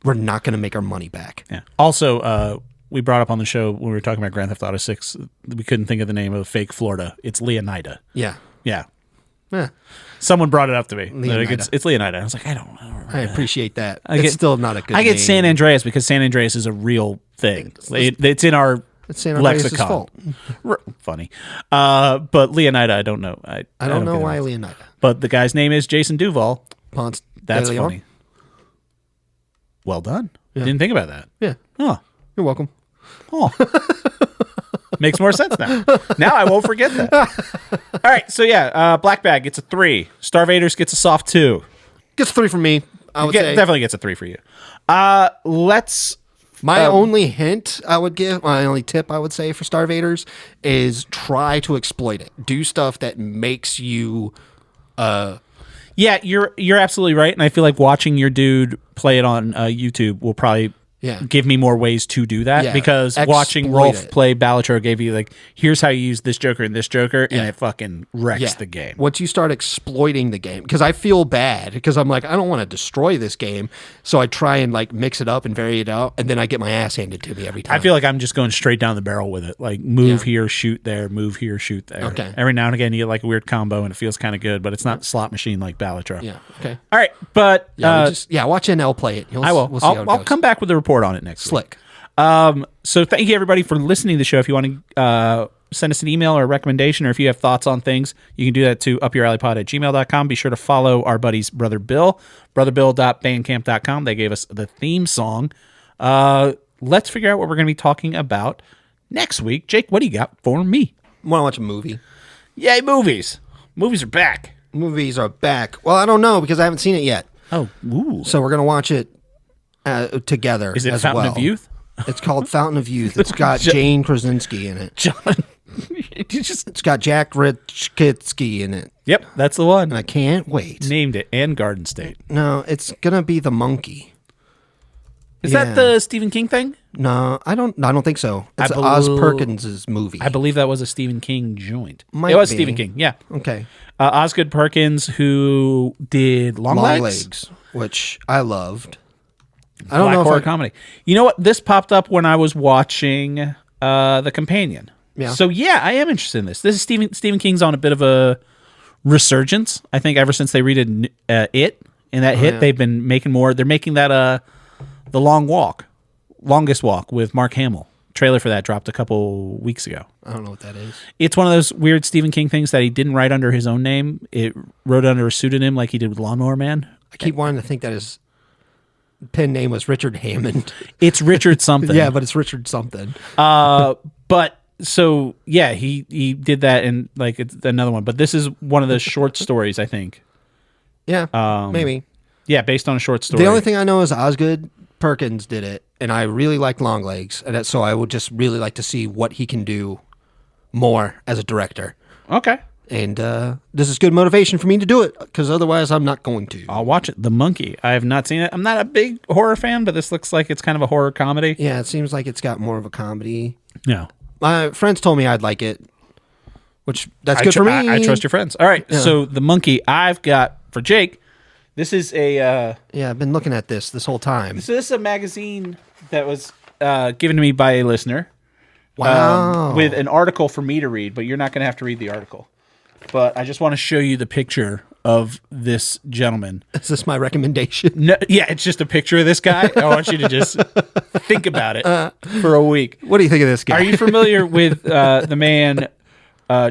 we're not going to make our money back. Yeah. Also, we brought up on the show when we were talking about Grand Theft Auto 6, we couldn't think of the name of fake Florida. It's Leonida. Yeah. Yeah. Yeah. Someone brought it up to me. Leonida. It's Leonida. I was like, I don't know. I appreciate that. It's still not a good I get name. San Andreas because San Andreas is a real thing. It's in our lexicon. Funny. But Leonida, I don't know. I don't know why Leonida. But the guy's name is Jason Duval. Ponce That's de Leon? funny. Well done. Didn't think about that. Yeah. Oh. You're welcome. Oh. Makes more sense now. Now I won't forget that. All right. So, Black Bag gets a 3. StarVaders gets a soft 2. Gets 3 from me, I would say. Definitely gets a 3 for you. Let's... My only hint I would give, my only tip I would say for StarVaders is try to exploit it. Do stuff that makes you... Yeah, you're absolutely right. And I feel like watching your dude play it on YouTube will probably... give me more ways to do that because watching Rolf play Balatro gave you like, here's how you use this Joker and this Joker, and it fucking wrecks the game. Once you start exploiting the game, because I feel bad because I'm like, I don't want to destroy this game, so I try and like mix it up and vary it out, and then I get my ass handed to me every time. I feel like I'm just going straight down the barrel with it, like move here, shoot there, move here, shoot there. Okay. Every now and again you get like a weird combo and it feels kind of good, but it's not slot machine like Balatro. Yeah. Okay. All right, but watch NL play it. I will. We'll see how it I'll goes. come back with a report on it next week. Slick. So thank you everybody for listening to the show. If you want to send us an email or a recommendation, or if you have thoughts on things, you can do that to upyouralleypod@gmail.com. Be sure to follow our buddies Brother Bill, brotherbill.bandcamp.com. They gave us the theme song. Let's figure out what we're going to be talking about next week. Jake, what do you got for me? Want to watch a movie? Yay, movies. Movies are back. Movies are back. Well, I don't know because I haven't seen it yet. Oh, ooh. So we're going to watch it together. Is it as Fountain well. of Youth? It's called Fountain of Youth. It's got Jane Krasinski in it. It's got Jack Rich-Kitsky in it. Yep, that's the one. And I can't wait. Named it, and Garden State. No, it's gonna be the monkey. Is that the Stephen King thing? No, I don't think so. It's Oz Perkins' movie. I believe that was a Stephen King joint. Might it was be. Stephen King, yeah. Okay. Osgood Perkins, who did Long Legs, which I loved. I don't Black know if horror comedy. You know what? This popped up when I was watching The Companion. Yeah. So yeah, I am interested in this. This is Stephen King's on a bit of a resurgence. I think ever since they redid It and that hit, they've been making more. They're making that The Longest Walk with Mark Hamill. Trailer for that dropped a couple weeks ago. I don't know what that is. It's one of those weird Stephen King things that he didn't write under his own name. It wrote under a pseudonym like he did with Lawnmower Man. I keep wanting to think that his pen name was Richard Hammond. It's Richard something. Yeah, but it's Richard something. But so yeah, he did that, and like it's another one. But this is one of the short stories, I think. Yeah, maybe. Yeah, based on a short story. The only thing I know is Osgood Perkins did it, and I really liked Long Legs, and so I would just really like to see what he can do more as a director. Okay. And this is good motivation for me to do it, because otherwise I'm not going to. I'll watch it. The Monkey. I have not seen it. I'm not a big horror fan, but this looks like it's kind of a horror comedy. Yeah, it seems like it's got more of a comedy. Yeah. My friends told me I'd like it, which that's good for me. I trust your friends. All right. Yeah. So The Monkey I've got for Jake. This is a... yeah, I've been looking at this whole time. So this is a magazine that was given to me by a listener. Wow. With an article for me to read, but you're not going to have to read the article. But I just want to show you the picture of this gentleman. Is this my recommendation? No, yeah, it's just a picture of this guy. I want you to just think about it for a week. What do you think of this guy? Are you familiar with the man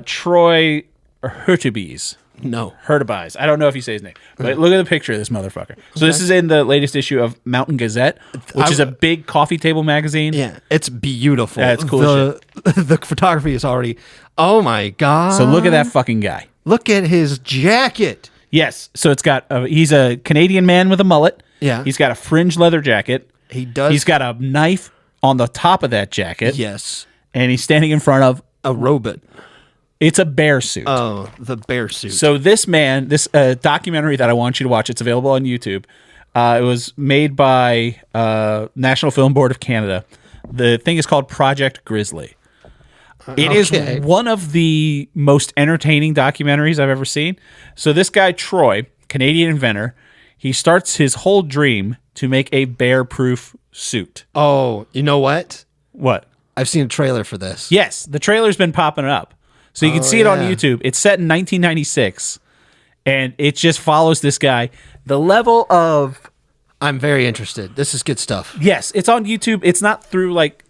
Troy Hurtubise? No. Hurtubise. I don't know if you say his name, but look at the picture of this motherfucker. So this is in the latest issue of Mountain Gazette, which is a big coffee table magazine. Yeah, it's beautiful. Yeah, it's cool The photography is already... Oh, my God. So look at that fucking guy. Look at his jacket. Yes. So it's got... he's a Canadian man with a mullet. Yeah. He's got a fringe leather jacket. He does. He's got a knife on the top of that jacket. Yes. And he's standing in front of... A robot. It's a bear suit. Oh, the bear suit. So this man, this documentary that I want you to watch, it's available on YouTube. It was made by National Film Board of Canada. The thing is called Project Grizzly. It is one of the most entertaining documentaries I've ever seen. So this guy, Troy, Canadian inventor, he starts his whole dream to make a bear-proof suit. Oh, you know what? What? I've seen a trailer for this. Yes, the trailer's been popping up. So you can see it on YouTube. It's set in 1996, and it just follows this guy. The level of... I'm very interested. This is good stuff. Yes, it's on YouTube. It's not through like...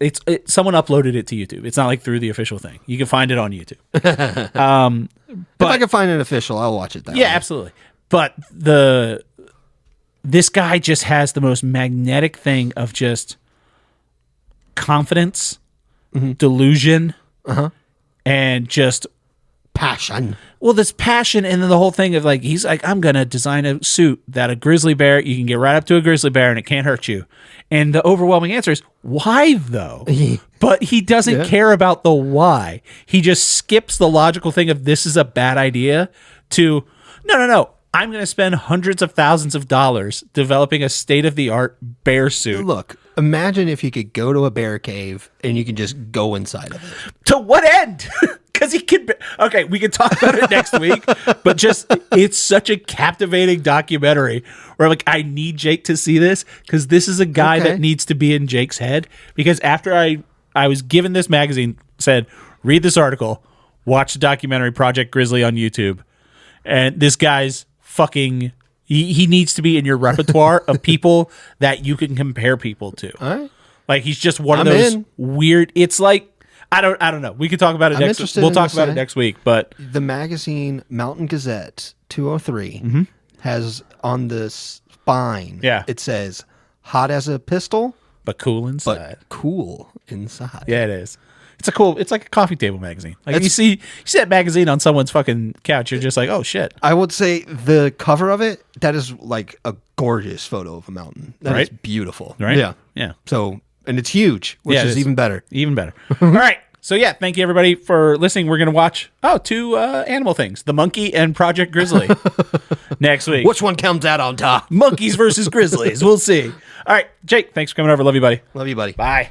someone uploaded it to YouTube. It's not like through the official thing. You can find it on YouTube. If I can find an official, I'll watch it that way. Yeah, absolutely. But the this guy just has the most magnetic thing of just confidence, delusion, and just passion. Well, this passion, and then the whole thing of like, he's like, I'm going to design a suit that a grizzly bear, you can get right up to a grizzly bear and it can't hurt you. And the overwhelming answer is, why though? But he doesn't care about the why. He just skips the logical thing of this is a bad idea to, no. I'm going to spend hundreds of thousands of dollars developing a state-of-the-art bear suit. Look, imagine if you could go to a bear cave and you can just go inside of it. To what end? Because he could. Okay, we can talk about it next week. But just, it's such a captivating documentary where like I need Jake to see this because this is a guy that needs to be in Jake's head. Because after I was given this magazine, said read this article, watch the documentary Project Grizzly on YouTube, and this guy's fucking. He needs to be in your repertoire of people that you can compare people to. All right. Like he's just one of those weird. It's like. I don't know. We can talk about it next week. We'll talk about it next week. But the magazine Mountain Gazette 203 has on the spine, it says hot as a pistol, but cool inside. Yeah, it is. It's like a coffee table magazine. Like you see that magazine on someone's fucking couch, you're just like, oh shit. I would say the cover of it, that is like a gorgeous photo of a mountain. That is beautiful. Right? Yeah. Yeah. So, and it's huge, which is even better. Even better. All right. So yeah, thank you everybody for listening. We're going to watch, two animal things, The Monkey and Project Grizzly next week. Which one comes out on top? Monkeys versus grizzlies. We'll see. All right, Jake, thanks for coming over. Love you, buddy. Love you, buddy. Bye.